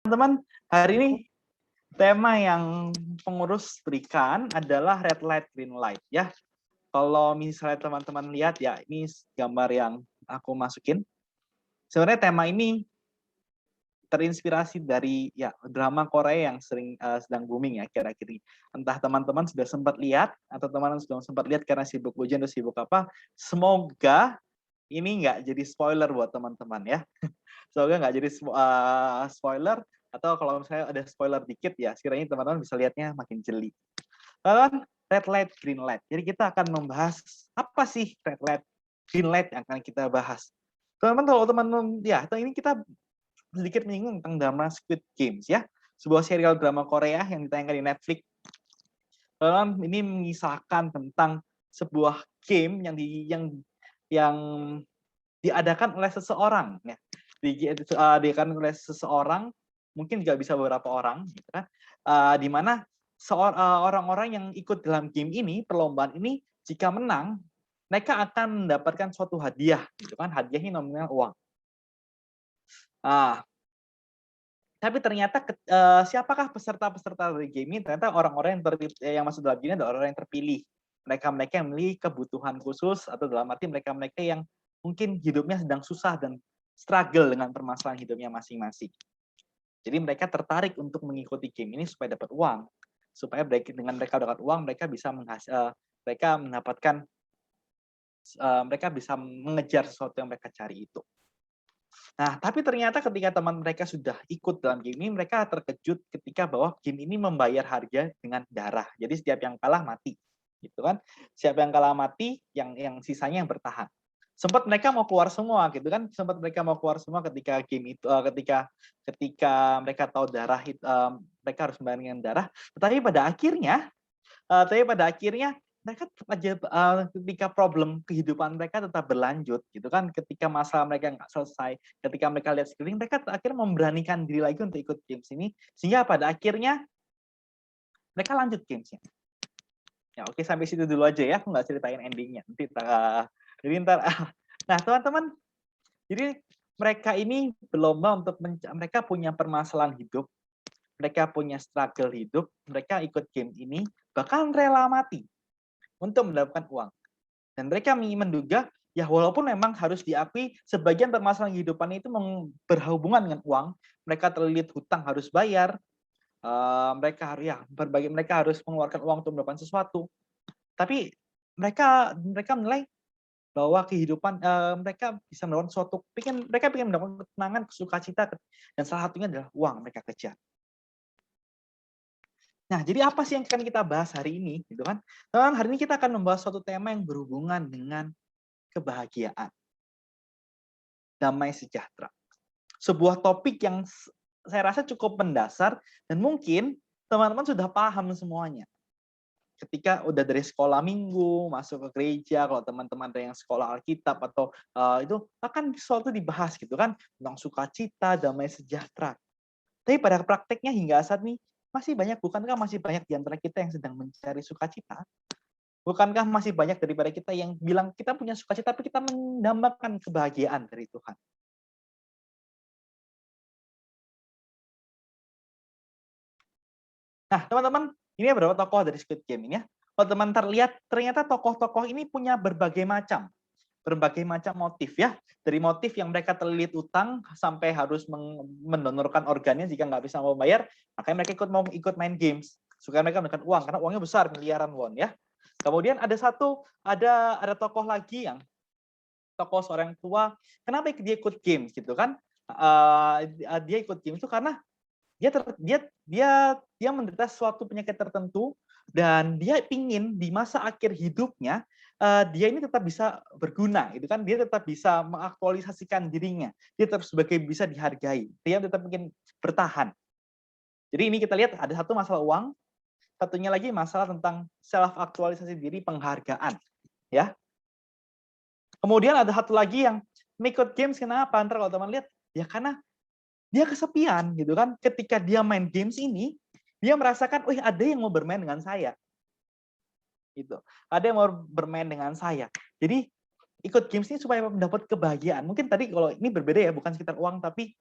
Teman-teman, hari ini tema yang pengurus berikan adalah red light, green light ya. Kalau misalnya teman-teman lihat ya, ini gambar yang aku masukin. Sebenarnya tema ini terinspirasi dari ya drama Korea yang sedang booming ya kira-kira. Entah teman-teman sudah sempat lihat atau teman-teman sudah sempat lihat karena sibuk ujian atau sibuk apa. Semoga ini nggak jadi spoiler buat teman-teman ya. Semoga nggak jadi spoiler, atau kalau misalnya ada spoiler dikit ya, sekiranya teman-teman bisa lihatnya makin jeli. Lalu red light, green light. Jadi kita akan membahas apa sih red light, green light yang akan kita bahas. Teman-teman, kalau teman-teman ya, ini kita sedikit menyinggung tentang drama Squid Games ya, sebuah serial drama Korea yang ditayangkan di Netflix. Lalu ini mengisahkan tentang sebuah game yang diadakan oleh seseorang ya, diadakan oleh seseorang, mungkin juga bisa beberapa orang gitu kan, di mana orang-orang yang ikut dalam game ini, perlombaan ini, jika menang mereka akan mendapatkan suatu hadiah gitu kan, hadiahnya nominal uang. Tapi ternyata siapakah peserta-peserta dari game ini? Ternyata orang-orang yang masuk dalam game ini adalah orang yang terpilih. Mereka-mereka yang memiliki kebutuhan khusus, atau dalam arti mereka-mereka yang mungkin hidupnya sedang susah dan struggle dengan permasalahan hidupnya masing-masing. Jadi mereka tertarik untuk mengikuti game ini supaya dapat uang. Supaya dengan mereka dapat uang, mereka mendapatkan, mereka bisa mengejar sesuatu yang mereka cari itu. Nah, tapi ternyata ketika teman mereka sudah ikut dalam game ini, mereka terkejut ketika bahwa game ini membayar harga dengan darah. Jadi setiap yang kalah mati, gitu kan? Siapa yang kalah mati, yang sisanya yang bertahan. Sempat mereka mau keluar semua, gitu kan? Sempat mereka mau keluar semua ketika game itu, ketika mereka tahu darah, mereka harus membayar dengan darah. Tapi pada akhirnya mereka tetap aja, ketika problem kehidupan mereka tetap berlanjut gitu kan, ketika masalah mereka nggak selesai, ketika mereka lihat sekeliling, mereka akhirnya memberanikan diri lagi untuk ikut games ini, sehingga pada akhirnya mereka lanjut gamesnya. Ya oke, sampai situ dulu aja ya, aku nggak ceritain endingnya. Jadi ntar, nah teman-teman, jadi mereka ini berlomba untuk mereka punya permasalahan hidup, mereka punya struggle hidup, mereka ikut game ini, bahkan rela mati untuk mendapatkan uang. Dan mereka menduga, ya walaupun memang harus diakui sebagian permasalahan kehidupan itu berhubungan dengan uang, mereka terlilit hutang harus bayar, mereka harus mengeluarkan uang untuk melakukan sesuatu. Tapi mereka menilai bahwa kehidupan, mereka bisa melakukan sesuatu, mereka ingin mendapatkan ketenangan, sukacita, dan salah satunya adalah uang mereka kejar. Nah, jadi apa sih yang akan kita bahas hari ini, gitu kan? Hari ini kita akan membahas suatu tema yang berhubungan dengan kebahagiaan, damai sejahtera. Sebuah topik yang saya rasa cukup mendasar dan mungkin teman-teman sudah paham semuanya. Ketika udah dari sekolah minggu, masuk ke gereja, kalau teman-teman ada yang sekolah Alkitab atau itu akan sesuatu dibahas gitu kan, tentang sukacita, damai sejahtera. Tapi pada prakteknya hingga saat ini bukankah masih banyak di antara kita yang sedang mencari sukacita? Bukankah masih banyak daripada kita yang bilang kita punya sukacita, tapi kita mendambakan kebahagiaan dari Tuhan? Nah, teman-teman, ini beberapa tokoh dari Squid Game ini ya. Kalau teman terlihat, ternyata tokoh-tokoh ini punya berbagai macam motif ya. Dari motif yang mereka terlilit utang sampai harus mendonorkan organnya jika nggak bisa mau bayar, makanya mereka ikut main games. Supaya mereka mendapatkan uang, karena uangnya besar, miliaran won ya. Kemudian ada tokoh lagi yang tokoh seorang tua. Kenapa dia ikut games gitu kan? Dia ikut games itu karena dia ter, dia menderita suatu penyakit tertentu dan dia pingin di masa akhir hidupnya, dia ini tetap bisa berguna gitu kan, dia tetap bisa mengaktualisasikan dirinya, dia tetap sebagai bisa dihargai, dia tetap mungkin bertahan. Jadi ini kita lihat ada satu masalah uang, satunya lagi masalah tentang self aktualisasi diri, penghargaan ya. Kemudian ada satu lagi yang ikut games, kenapa? Ntar kalau teman lihat, ya karena dia kesepian gitu kan. Ketika dia main games ini, dia merasakan, "Wih, ada yang mau bermain dengan saya." Gitu. Ada yang mau bermain dengan saya. Jadi ikut games ini supaya mendapat kebahagiaan. Mungkin tadi kalau ini berbeda ya, bukan sekitar uang, tapi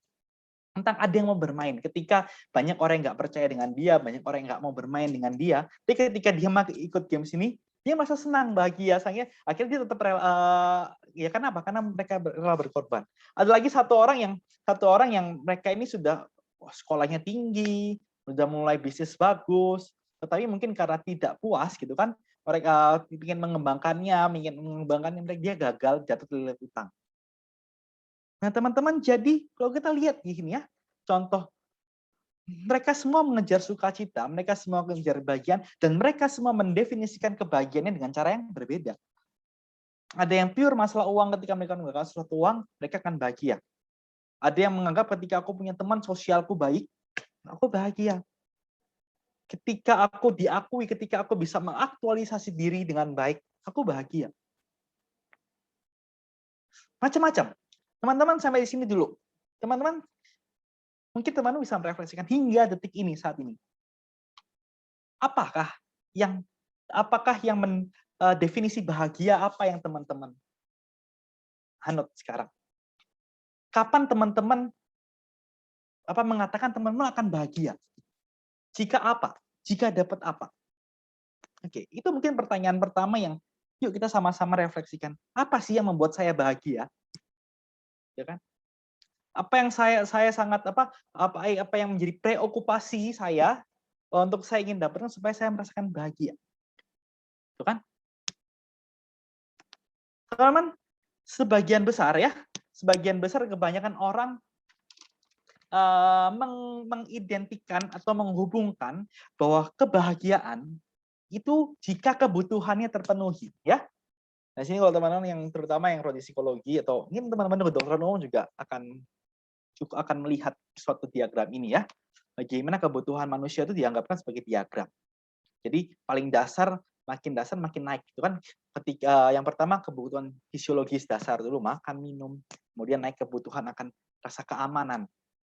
Tentang ada yang mau bermain. Ketika banyak orang yang nggak percaya dengan dia, banyak orang yang nggak mau bermain dengan dia, tapi ketika dia ikut games ini, dia merasa senang, bahagia. Akhirnya dia tetap rela, ya kenapa? Karena mereka rela berkorban. Ada lagi satu orang yang mereka ini sudah sekolahnya tinggi, sudah mulai bisnis bagus, tetapi mungkin karena tidak puas gitu kan, mereka ingin mengembangkannya, dia gagal, jatuh terlilit utang. Nah, teman-teman, jadi kalau kita lihat di sini ya, contoh mereka semua mengejar sukacita, mereka semua mengejar bahagia, dan mereka semua mendefinisikan kebahagiaannya dengan cara yang berbeda. Ada yang pure masalah uang, ketika mereka menggunakan suatu uang, mereka akan bahagia. Ada yang menganggap ketika aku punya teman sosialku baik, aku bahagia. Ketika aku diakui, ketika aku bisa mengaktualisasi diri dengan baik, aku bahagia. Macam-macam. Teman-teman sampai di sini dulu. Teman-teman, mungkin teman-teman bisa merefleksikan hingga detik ini, saat ini. Apakah yang definisi bahagia apa yang teman-teman anut sekarang? Kapan teman-teman mengatakan teman-teman akan bahagia? Jika apa? Jika dapat apa? Oke, itu mungkin pertanyaan pertama yang yuk kita sama-sama refleksikan. Apa sih yang membuat saya bahagia? Ya kan? Apa yang saya sangat apa yang menjadi preokupasi saya untuk saya ingin dapatkan supaya saya merasakan bahagia. Itu kan? Teman-teman, sebagian besar kebanyakan orang mengidentikan atau menghubungkan bahwa kebahagiaan itu jika kebutuhannya terpenuhi, ya. Nah, sini kalau teman-teman yang terutama yang prodi psikologi atau mungkin teman-teman kedokteran umum juga akan melihat suatu diagram ini ya. Bagaimana kebutuhan manusia itu dianggapkan sebagai diagram. Jadi paling dasar makin naik itu kan, ketika yang pertama kebutuhan fisiologis dasar dulu, makan, minum, kemudian naik kebutuhan akan rasa keamanan,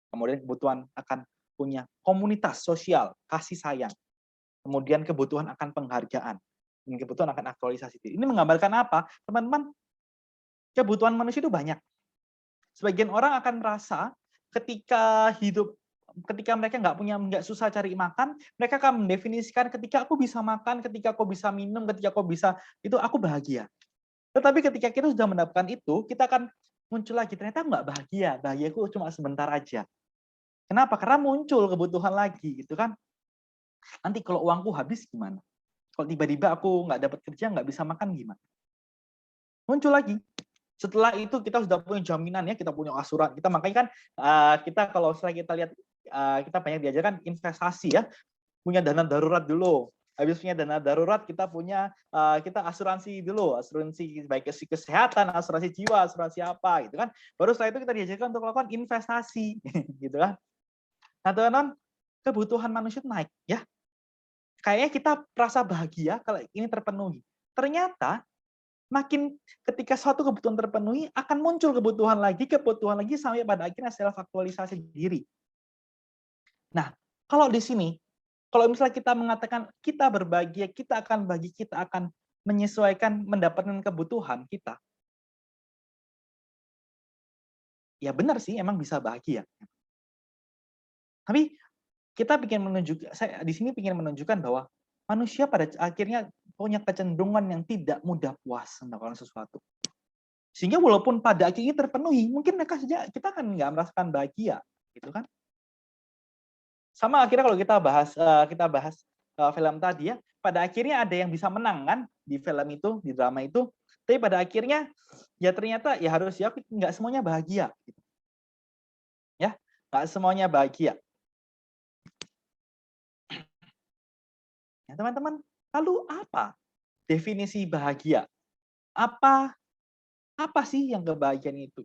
kemudian kebutuhan akan punya komunitas sosial, kasih sayang, kemudian kebutuhan akan penghargaan, dan kebutuhan akan aktualisasi diri. Ini menggambarkan apa? Teman-teman, kebutuhan manusia itu banyak. Sebagian orang akan merasa ketika mereka nggak susah cari makan, mereka akan mendefinisikan ketika aku bisa makan, ketika aku bisa minum, ketika aku bisa itu aku bahagia. Tetapi ketika kita sudah mendapatkan itu, kita akan muncul lagi, ternyata nggak bahagia, bahagiaku cuma sebentar aja. Kenapa? Karena muncul kebutuhan lagi, gitu kan? Nanti kalau uangku habis gimana? Kalau tiba-tiba aku nggak dapat kerja, nggak bisa makan gimana? Muncul lagi. Setelah itu kita sudah punya jaminan ya, kita punya asuransi. Makanya kan kita kalau setelah kita lihat kita banyak diajarkan investasi ya, punya dana darurat dulu. Habis punya dana darurat kita punya kita asuransi dulu, asuransi baik kesehatan, asuransi jiwa, asuransi apa gitu kan. Baru setelah itu kita diajarkan untuk melakukan investasi gitu kan. Nah, teman-teman, kebutuhan manusia naik ya. Kayaknya kita merasa bahagia kalau ini terpenuhi. Ternyata makin ketika suatu kebutuhan terpenuhi, akan muncul kebutuhan lagi, sampai pada akhirnya self aktualisasi diri. Nah, kalau di sini, kalau misalnya kita mengatakan kita berbahagia, kita akan menyesuaikan mendapatkan kebutuhan kita. Ya benar sih, emang bisa bahagia. Tapi kita saya di sini ingin menunjukkan bahwa manusia pada akhirnya punya kecenderungan yang tidak mudah puas melakukan sesuatu. Sehingga walaupun pada akhirnya terpenuhi, mungkin kita kan nggak merasakan bahagia, gitu kan? Sama akhirnya kalau kita bahas film tadi ya, pada akhirnya ada yang bisa menang kan di film itu, di drama itu, tapi pada akhirnya ya ternyata ya harus ya nggak semuanya bahagia, gitu. Ya, nggak semuanya bahagia. Ya, teman-teman, lalu apa definisi bahagia? Apa sih yang kebahagiaan itu?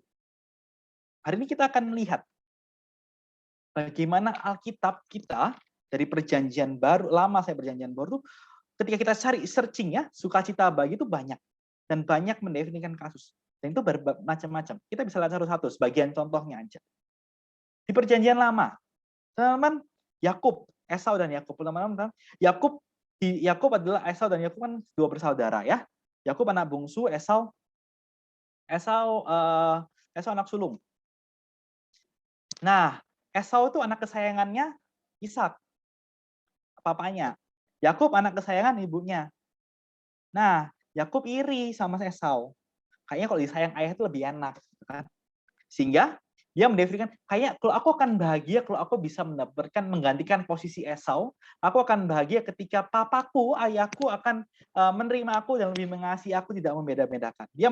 Hari ini kita akan melihat bagaimana Alkitab kita dari perjanjian baru, lama saya perjanjian baru, ketika kita cari searching ya, sukacita bahagia itu banyak. Dan banyak mendefinisikan kasus. Dan itu bermacam-macam. Kita bisa lihat satu-satu, sebagian contohnya aja. Di perjanjian lama, teman-teman, Yakub, Esau dan Yakub, teman-teman, Yakub adalah Esau dan Yakub kan dua bersaudara ya. Yakub anak bungsu, Esau anak sulung. Nah, Esau itu anak kesayangannya Ishak, papanya. Yakub anak kesayangan ibunya. Nah, Yakub iri sama Esau. Kayaknya kalau disayang ayah itu lebih enak, gitu kan? Sehingga dia mendefinisikan, kayak kalau aku akan bahagia kalau aku bisa mendapatkan menggantikan posisi Esau, aku akan bahagia ketika papaku, ayahku akan menerima aku dan lebih mengasihi aku, tidak membeda-bedakan. Dia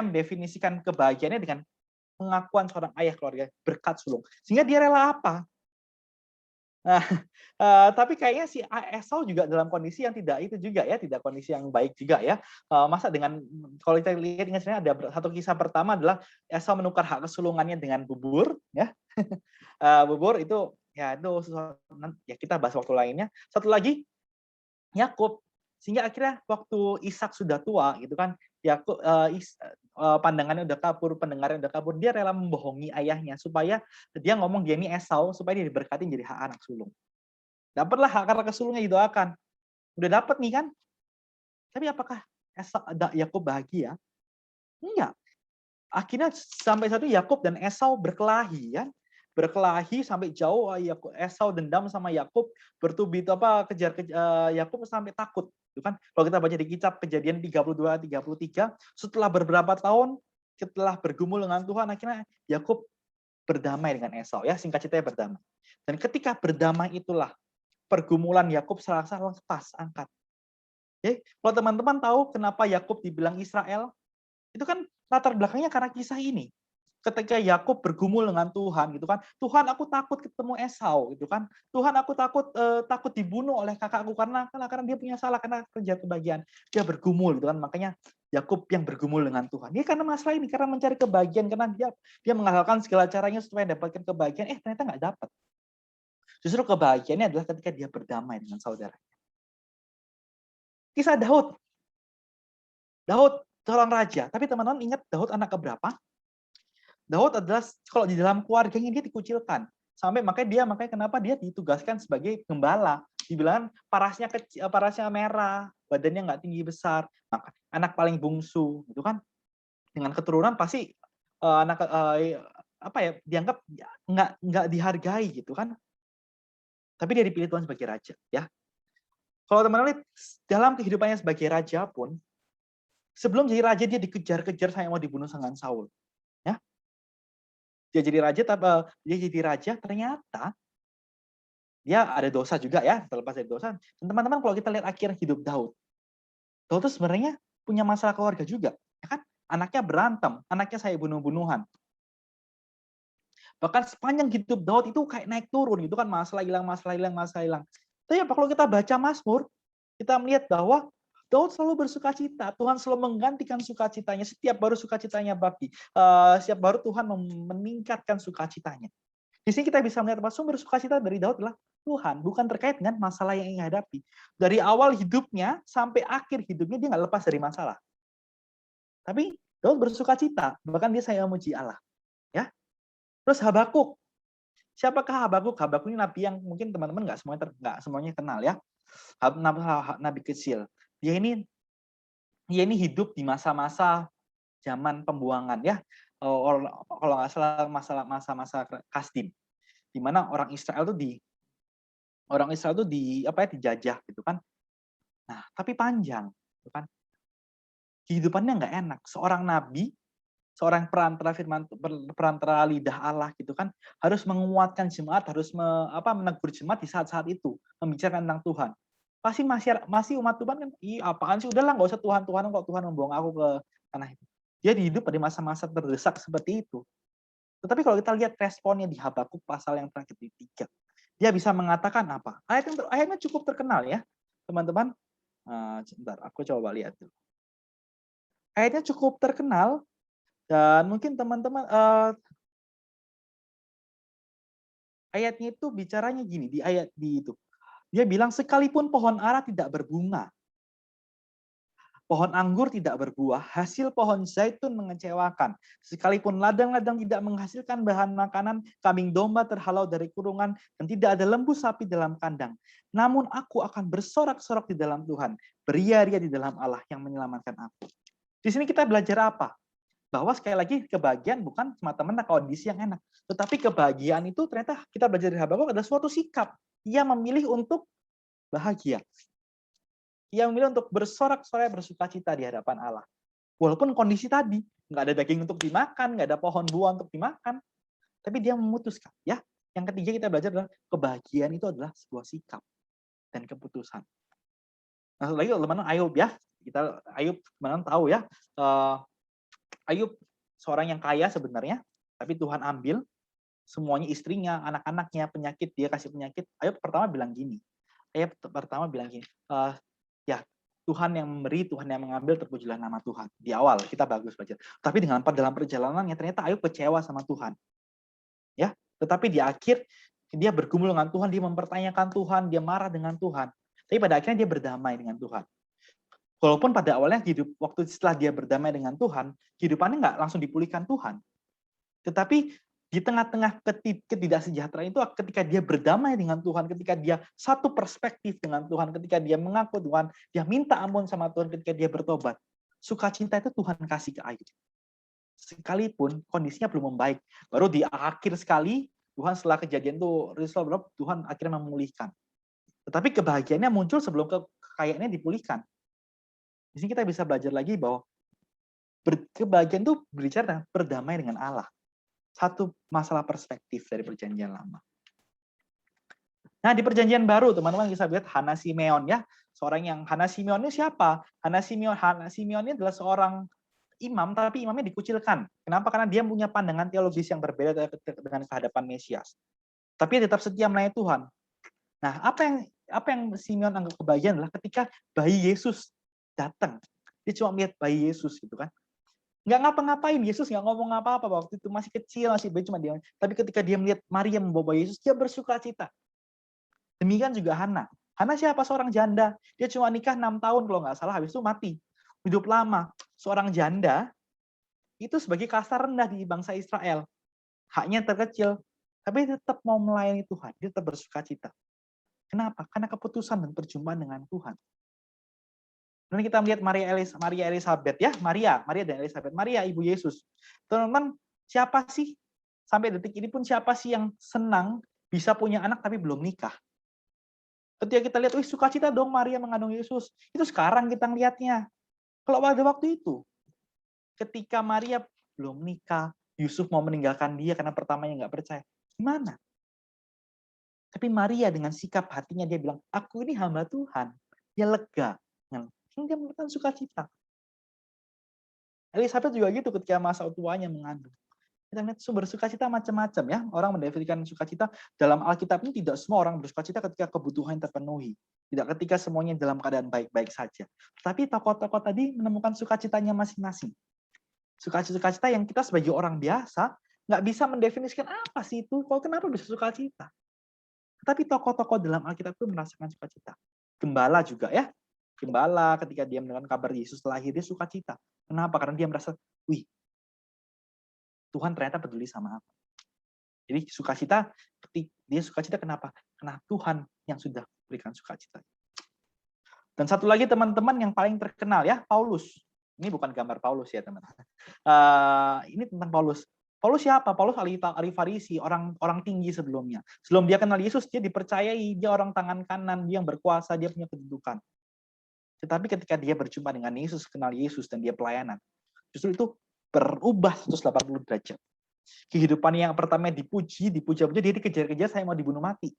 mendefinisikan kebahagiaannya dengan pengakuan seorang ayah keluarga berkat sulung. Sehingga dia rela apa? Nah, tapi kayaknya si Esau juga dalam kondisi yang tidak itu juga ya, tidak kondisi yang baik juga ya. Masa dengan kalau kita lihat sebenarnya ada satu kisah pertama adalah Esau menukar hak kesulungannya dengan bubur ya. Bubur itu ya itu ya kita bahas waktu lainnya. Satu lagi Yakub, sehingga akhirnya waktu Ishak sudah tua gitu kan, Yakub pandangannya udah kabur, pendengarannya udah kabur, dia rela membohongi ayahnya supaya dia ngomong dia ini Esau supaya dia diberkati jadi hak anak sulung. Dapatlah hak anak sulungnya didoakan. Udah dapat nih kan? Tapi apakah Yakub bahagia? Enggak. Akhirnya sampai satu Yakub dan Esau berkelahi kan, berkelahi sampai jauh. Esau dendam sama Yakub, bertubi kejar Yakub sampai takut, itu kan kalau kita baca di kitab Kejadian 32-33, setelah beberapa tahun setelah bergumul dengan Tuhan akhirnya Yakub berdamai dengan Esau ya, singkat ceritanya berdamai. Dan ketika berdamai itulah pergumulan Yakub serasa lepas angkat. Oke, kalau teman-teman tahu kenapa Yakub dibilang Israel, itu kan latar belakangnya karena kisah ini. Ketika Yakub bergumul dengan Tuhan gitu kan, Tuhan aku takut ketemu Esau gitu kan, Tuhan aku takut dibunuh oleh kakakku karena dia punya salah karena kerja kebahagiaan, dia bergumul gitu kan. Makanya Yakub yang bergumul dengan Tuhan. Dia karena masalah ini, karena mencari kebahagiaan, karena dia menghalalkan segala caranya supaya dapatkan kebahagiaan, ternyata nggak dapat. Justru kebahagiaannya adalah ketika dia berdamai dengan saudaranya. Kisah Daud seorang raja, tapi teman-teman ingat Daud anak keberapa? Daud adalah kalau di dalam keluarganya dia dikucilkan. Makanya kenapa dia ditugaskan sebagai gembala. Dibilang parasnya merah, badannya nggak tinggi besar, maka anak paling bungsu, gitu kan? Dengan keturunan pasti dianggap nggak dihargai gitu kan? Tapi dia dipilih Tuhan sebagai raja, ya. Kalau teman-teman lihat dalam kehidupannya sebagai raja pun, sebelum jadi raja dia dikejar-kejar saya mau dibunuh dengan Saul. Ya. Dia jadi raja ternyata dia ada dosa juga ya, terlepas dari dosa. Dan teman-teman kalau kita lihat akhir hidup Daud itu sebenarnya punya masalah keluarga juga, ya kan? Anaknya berantem, anaknya saya bunuh-bunuhan. Bahkan sepanjang hidup Daud itu kayak naik turun gitu kan, masalah hilang. Tapi apa kalau kita baca Mazmur, kita melihat bahwa Daud selalu bersukacita. Tuhan selalu menggantikan sukacitanya. Setiap baru sukacitanya setiap baru Tuhan meningkatkan sukacitanya. Di sini kita bisa melihat bahwa sumber sukacita dari Daud adalah Tuhan, bukan terkait dengan masalah yang ia hadapi. Dari awal hidupnya sampai akhir hidupnya dia nggak lepas dari masalah. Tapi Daud bersukacita, bahkan dia saya memuji Allah. Ya. Terus Habakuk. Siapakah Habakuk? Habakuk ini nabi yang mungkin teman-teman nggak semuanya kenal ya. Nabi kecil. Dia ini hidup di masa-masa zaman pembuangan ya. Kalau nggak salah masa-masa Kasdim, di mana orang Israel tuh dijajah gitu kan. Nah, tapi panjang, gitu kan. Kehidupannya nggak enak. Seorang nabi, seorang perantara lidah Allah gitu kan, harus menguatkan jemaat, harus menegur jemaat di saat-saat itu, membicarakan tentang Tuhan. Pasti masih umat Tuhan kan, apaan sih, udahlah nggak usah Tuhan kok Tuhan membuang aku ke tanah itu. Dia hidup pada masa-masa terdesak seperti itu. Tetapi kalau kita lihat responnya di Habakuk pasal yang terakhir di 3, dia bisa mengatakan apa? Ayatnya cukup terkenal ya, teman-teman. Sebentar, aku coba lihat dulu. Ayatnya cukup terkenal dan mungkin teman-teman ayatnya itu bicaranya gini di itu. Dia bilang sekalipun pohon ara tidak berbunga, pohon anggur tidak berbuah, hasil pohon zaitun mengecewakan. Sekalipun ladang-ladang tidak menghasilkan bahan makanan, kambing domba terhalau dari kurungan, dan tidak ada lembu sapi dalam kandang. Namun aku akan bersorak-sorak di dalam Tuhan, beria-ria di dalam Allah yang menyelamatkan aku. Di sini kita belajar apa? Bahwa sekali lagi kebahagiaan bukan semata-mata kondisi yang enak, tetapi kebahagiaan itu ternyata kita belajar dari Habakuk adalah suatu sikap. Ia memilih untuk bahagia. Ia memilih untuk bersorak-sorai bersukacita di hadapan Allah. Walaupun kondisi tadi nggak ada daging untuk dimakan, nggak ada pohon buah untuk dimakan, tapi dia memutuskan. Ya, yang ketiga kita belajar adalah kebahagiaan itu adalah sebuah sikap dan keputusan. Nah, lagi teman-teman Ayub ya, kita Ayub teman-teman tahu ya, Ayub seorang yang kaya sebenarnya, tapi Tuhan ambil semuanya, istrinya, anak-anaknya, penyakit, dia kasih penyakit. Ayub pertama bilang gini, ya Tuhan yang memberi, Tuhan yang mengambil, terpujilah nama Tuhan. Di awal kita bagus belajar. Tapi dalam perjalanannya ternyata Ayub kecewa sama Tuhan. Ya, tetapi di akhir dia bergumul dengan Tuhan, dia mempertanyakan Tuhan, dia marah dengan Tuhan. Tapi pada akhirnya dia berdamai dengan Tuhan. Walaupun pada awalnya waktu setelah dia berdamai dengan Tuhan, kehidupannya nggak langsung dipulihkan Tuhan. Tetapi di tengah-tengah ketidaksejahteraan itu, ketika dia berdamai dengan Tuhan, ketika dia satu perspektif dengan Tuhan, ketika dia mengaku Tuhan, dia minta ampun sama Tuhan, ketika dia bertobat, sukacita itu Tuhan kasih ke Ayub. Sekalipun kondisinya belum membaik, baru di akhir sekali Tuhan setelah kejadian itu Tuhan akhirnya memulihkan. Tetapi kebahagiaannya muncul sebelum kekayaannya dipulihkan. Di sini kita bisa belajar lagi bahwa kebahagiaan itu berbicara berdamai dengan Allah. Satu masalah perspektif dari perjanjian lama. Nah, di perjanjian baru, teman-teman bisa lihat Hana Simeon ya. Hana Simeon ini siapa? Hana Simeon ini adalah seorang imam, tapi imamnya dikucilkan. Kenapa? Karena dia punya pandangan teologis yang berbeda dengan kehadapan Mesias. Tapi dia tetap setia melayani Tuhan. Nah, apa yang Simeon anggap kebahagiaan adalah ketika bayi Yesus datang. Dia cuma melihat bayi Yesus gitu kan. Nggak ngapa-ngapain, Yesus nggak ngomong apa-apa waktu itu, masih kecil, masih bayi, cuma dia. Tapi ketika dia melihat Maria membawa bayi Yesus, dia bersuka cita. Demikian juga Hana. Hana siapa? Seorang janda. Dia cuma nikah 6 tahun kalau nggak salah, habis itu mati. Hidup lama. Seorang janda itu sebagai kasta rendah di bangsa Israel. Haknya terkecil, tapi dia tetap mau melayani Tuhan. Dia tetap bersuka cita. Kenapa? Karena keputusan dan perjumpaan dengan Tuhan. Dan kita melihat Maria Elizabeth ya, Maria dan Elizabeth, Maria ibu Yesus. Teman-teman, siapa sih sampai detik ini pun siapa sih yang senang bisa punya anak tapi belum nikah? Ketika kita lihat, sukacita dong Maria mengandung Yesus. Itu sekarang kita ngelihatnya. Kalau pada waktu itu, ketika Maria belum nikah, Yusuf mau meninggalkan dia karena pertamanya nggak percaya, gimana? Tapi Maria dengan sikap hatinya dia bilang, aku ini hamba Tuhan. Dia lega. Dia menemukan sukacita. Elizabeth juga gitu ketika masa tuanya mengandung. Kita lihat sumber sukacita macam-macam ya. Orang mendefinisikan sukacita dalam Alkitab ini tidak semua orang bersukacita ketika kebutuhan terpenuhi. Tidak ketika semuanya dalam keadaan baik-baik saja. Tapi tokoh-tokoh tadi menemukan sukacitanya masing-masing. Sukacita yang kita sebagai orang biasa nggak bisa mendefinisikan apa sih itu, kok kenapa bisa sukacita. Tapi tokoh-tokoh dalam Alkitab itu merasakan sukacita. Gembala juga ya. Gembala ketika dia mendengar kabar Yesus lahir, dia sukacita. Kenapa? Karena dia merasa, Tuhan ternyata peduli sama aku. Jadi dia sukacita kenapa? Karena Tuhan yang sudah berikan sukacita. Dan satu lagi teman-teman yang paling terkenal ya, Paulus. Ini bukan gambar Paulus ya teman-teman. Ini tentang Paulus. Paulus siapa? Paulus ahli Farisi, orang tinggi sebelumnya. Sebelum dia kenal Yesus, dia dipercayai, dia orang tangan kanan, dia yang berkuasa, dia punya kedudukan. Tetapi ketika dia berjumpa dengan Yesus, kenal Yesus, dan dia pelayanan, justru itu berubah 180 derajat. Kehidupan yang pertama dipuja-puja, dia dikejar-kejar, saya mau dibunuh mati.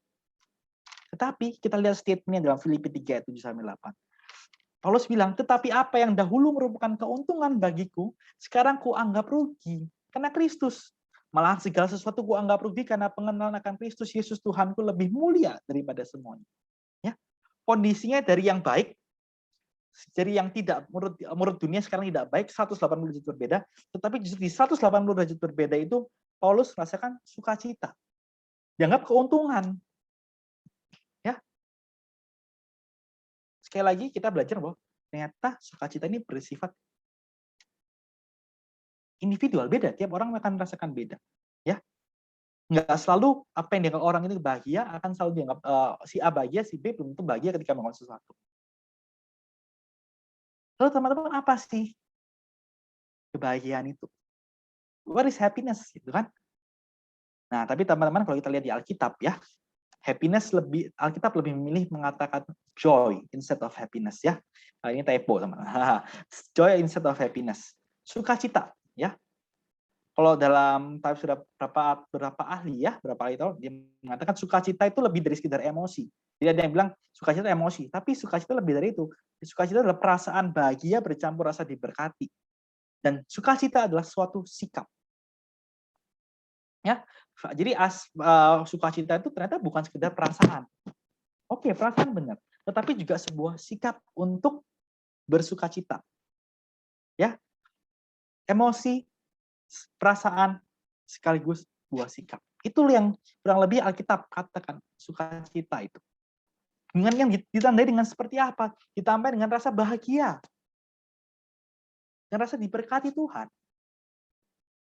Tetapi kita lihat statementnya dalam Filipi 3, 7-8. Paulus bilang, tetapi apa yang dahulu merupakan keuntungan bagiku, sekarang kuanggap rugi. Karena Kristus. Malah segala sesuatu kuanggap rugi karena pengenalan akan Kristus Yesus Tuhanku lebih mulia daripada semuanya. Ya, kondisinya dari yang baik, jadi yang tidak menurut dunia sekarang tidak baik, 180 derajat berbeda, tetapi justru di 180 derajat berbeda itu Paulus merasakan sukacita. Dianggap keuntungan. Ya. Sekali lagi kita belajar bahwa ternyata sukacita ini bersifat individual, beda. Tiap orang akan merasakan beda. Ya. Nggak selalu apa yang dianggap orang itu bahagia akan selalu dianggap si A bahagia, si B belum tentu bahagia ketika melakukan sesuatu. Lalu teman-teman, apa sih kebahagiaan itu? what is happiness gitu kan. Nah, tapi teman-teman kalau kita lihat di Alkitab ya, happiness Alkitab lebih memilih mengatakan joy instead of happiness ya. Nah, ini typo teman. Joy instead of happiness. Sukacita ya. Kalau dalam type sudah berapa ahli tahu dia mengatakan sukacita itu lebih dari sekedar emosi. Jadi ada yang bilang sukacita emosi, tapi sukacita lebih dari itu. Sukacita adalah perasaan bahagia bercampur rasa diberkati. Dan sukacita adalah suatu sikap. Ya. Jadi sukacita itu ternyata bukan sekedar perasaan. Oke, perasaan benar, tetapi juga sebuah sikap untuk bersukacita. Ya. Emosi, perasaan sekaligus sebuah sikap. Itu yang kurang lebih Alkitab katakan sukacita itu. Dengan yang ditandai dengan seperti apa? Ditambah dengan rasa bahagia. Dan rasa diberkati Tuhan.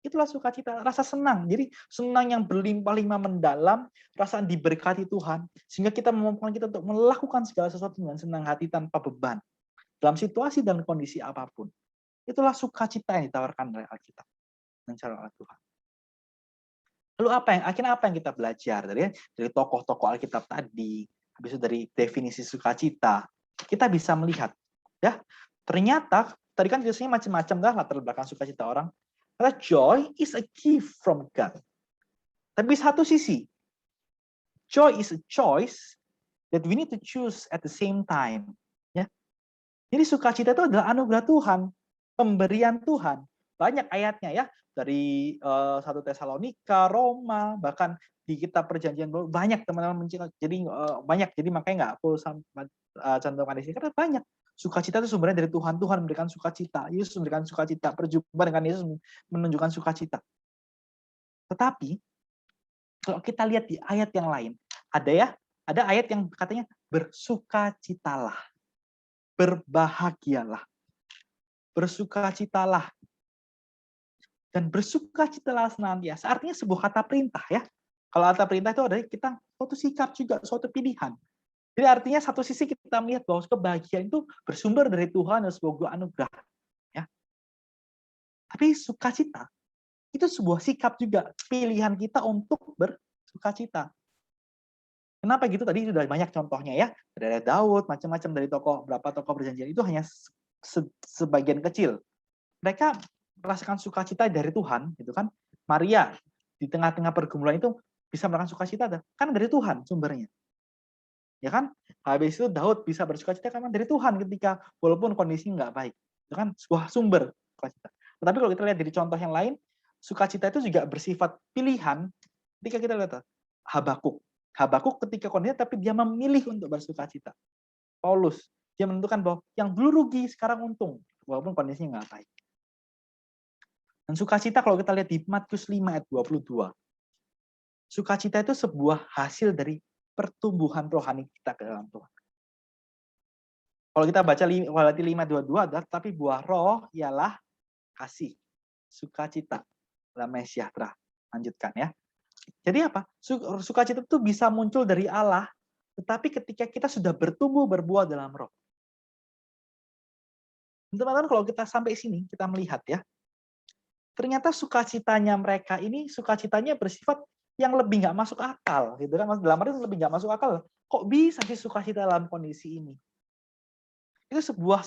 Itulah sukacita, rasa senang. Jadi senang yang berlimpah-limpah mendalam, rasa diberkati Tuhan, sehingga kita memampukan kita untuk melakukan segala sesuatu dengan senang hati tanpa beban. Dalam situasi dan kondisi apapun. Itulah sukacita yang ditawarkan oleh Alkitab. Dan cara oleh Tuhan. Lalu akhirnya apa yang kita belajar dari tokoh-tokoh Alkitab tadi, habis itu dari definisi sukacita, kita bisa melihat, ya ternyata tadi kan biasanya macam-macam kan latar belakang sukacita orang. Karena joy is a gift from God. Tapi satu sisi, joy is a choice that we need to choose at the same time. Ya, jadi sukacita itu adalah anugerah Tuhan, pemberian Tuhan. Banyak ayatnya ya, dari 1 Tesalonika, Roma, bahkan di kitab perjanjian baru banyak teman-teman jadi banyak. Jadi makanya nggak aku cantumkan di sini karena banyak. Sukacita itu sumbernya dari Tuhan. Tuhan memberikan sukacita. Yesus memberikan sukacita. Perjumpaan dengan Yesus menunjukkan sukacita. Tetapi kalau kita lihat di ayat yang lain, ada ayat yang katanya bersukacitalah, berbahagialah, bersukacitalah, dan bersukacitalah senantiasa. Artinya sebuah kata perintah ya. Kalau kata perintah itu adalah kita suatu sikap juga, suatu pilihan. Jadi artinya satu sisi kita melihat bahwa kebahagiaan itu bersumber dari Tuhan dan sebuah anugerah. Ya. Tapi sukacita itu sebuah sikap juga, pilihan kita untuk bersukacita. Kenapa gitu? Tadi sudah banyak contohnya ya. Dari Daud, macam-macam dari berapa tokoh perjanjian itu hanya sebagian kecil. Mereka merasakan sukacita dari Tuhan, gitu kan? Maria di tengah-tengah pergumulan itu bisa merasakan sukacita, kan dari Tuhan sumbernya. Ya kan? Habis itu Daud bisa bersukacita karena dari Tuhan ketika walaupun kondisi nggak baik. Itu kan sebuah sumber sukacita. Tetapi kalau kita lihat dari contoh yang lain, sukacita itu juga bersifat pilihan. Ketika kita lihat Habakuk ketika kondisi tapi dia memilih untuk bersukacita. Paulus, dia menentukan bahwa yang dulu rugi sekarang untung walaupun kondisinya nggak baik. Dan sukacita kalau kita lihat di Matius 5 ayat 22. Sukacita itu sebuah hasil dari pertumbuhan rohani kita ke dalam Tuhan. Kalau kita baca Walaupun 5:22 adalah tapi buah roh ialah kasih, sukacita, damai sejahtera. Lanjutkan ya. Jadi apa? Sukacita itu bisa muncul dari Allah, tetapi ketika kita sudah bertumbuh berbuah dalam roh. Teman-teman kalau kita sampai sini kita melihat ya, ternyata sukacitanya mereka ini sukacitanya bersifat yang lebih nggak masuk akal, gitu kan? Dalam arti lebih nggak masuk akal. Kok bisa sih sukacita dalam kondisi ini? Itu sebuah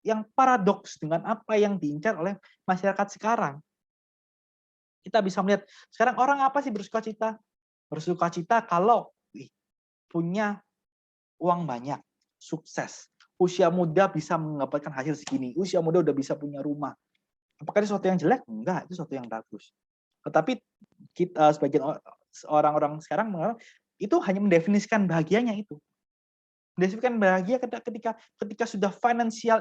yang paradoks dengan apa yang diincar oleh masyarakat sekarang. Kita bisa melihat sekarang orang apa sih bersukacita? Bersukacita kalau punya uang banyak, sukses, usia muda bisa mendapatkan hasil segini, usia muda udah bisa punya rumah. Apakah itu sesuatu yang jelek? Enggak, itu sesuatu yang bagus. Tetapi kita sebagian orang-orang sekarang itu hanya mendefinisikan bahagianya itu. Mendefinisikan bahagia ketika sudah financial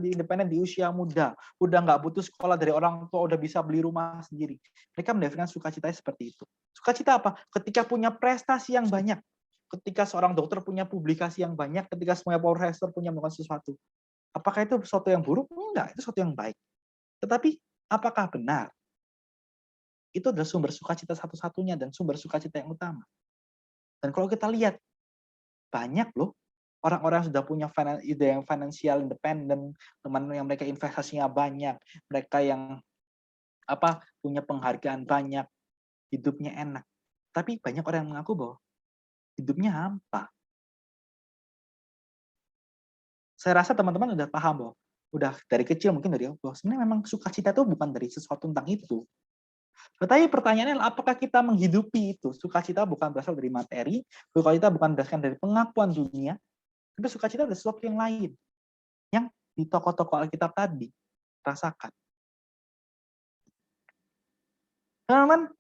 independent di usia muda, udah nggak butuh sekolah dari orang tua, udah bisa beli rumah sendiri. Mereka mendefinisikan sukacitanya seperti itu. Sukacita apa? Ketika punya prestasi yang banyak, ketika seorang dokter punya publikasi yang banyak, ketika semuanya profesor punya melakukan sesuatu. Apakah itu sesuatu yang buruk? Enggak, itu sesuatu yang baik. Tetapi apakah benar? Itu adalah sumber sukacita satu-satunya dan sumber sukacita yang utama. Dan kalau kita lihat, banyak loh orang-orang yang sudah punya ide yang financial independent, teman yang mereka investasinya banyak, mereka yang punya penghargaan banyak, hidupnya enak. Tapi banyak orang yang mengaku bahwa hidupnya hampa. Saya rasa teman-teman udah paham bahwa udah dari kecil mungkin dari Allah, sebenarnya memang sukacita itu bukan dari sesuatu tentang itu. Tetapi pertanyaannya adalah apakah kita menghidupi itu? Sukacita bukan berasal dari materi, sukacita bukan berasal dari pengakuan dunia, tapi sukacita dari sesuatu yang lain. Yang di tokoh-tokoh Alkitab tadi rasakan. Teman-teman,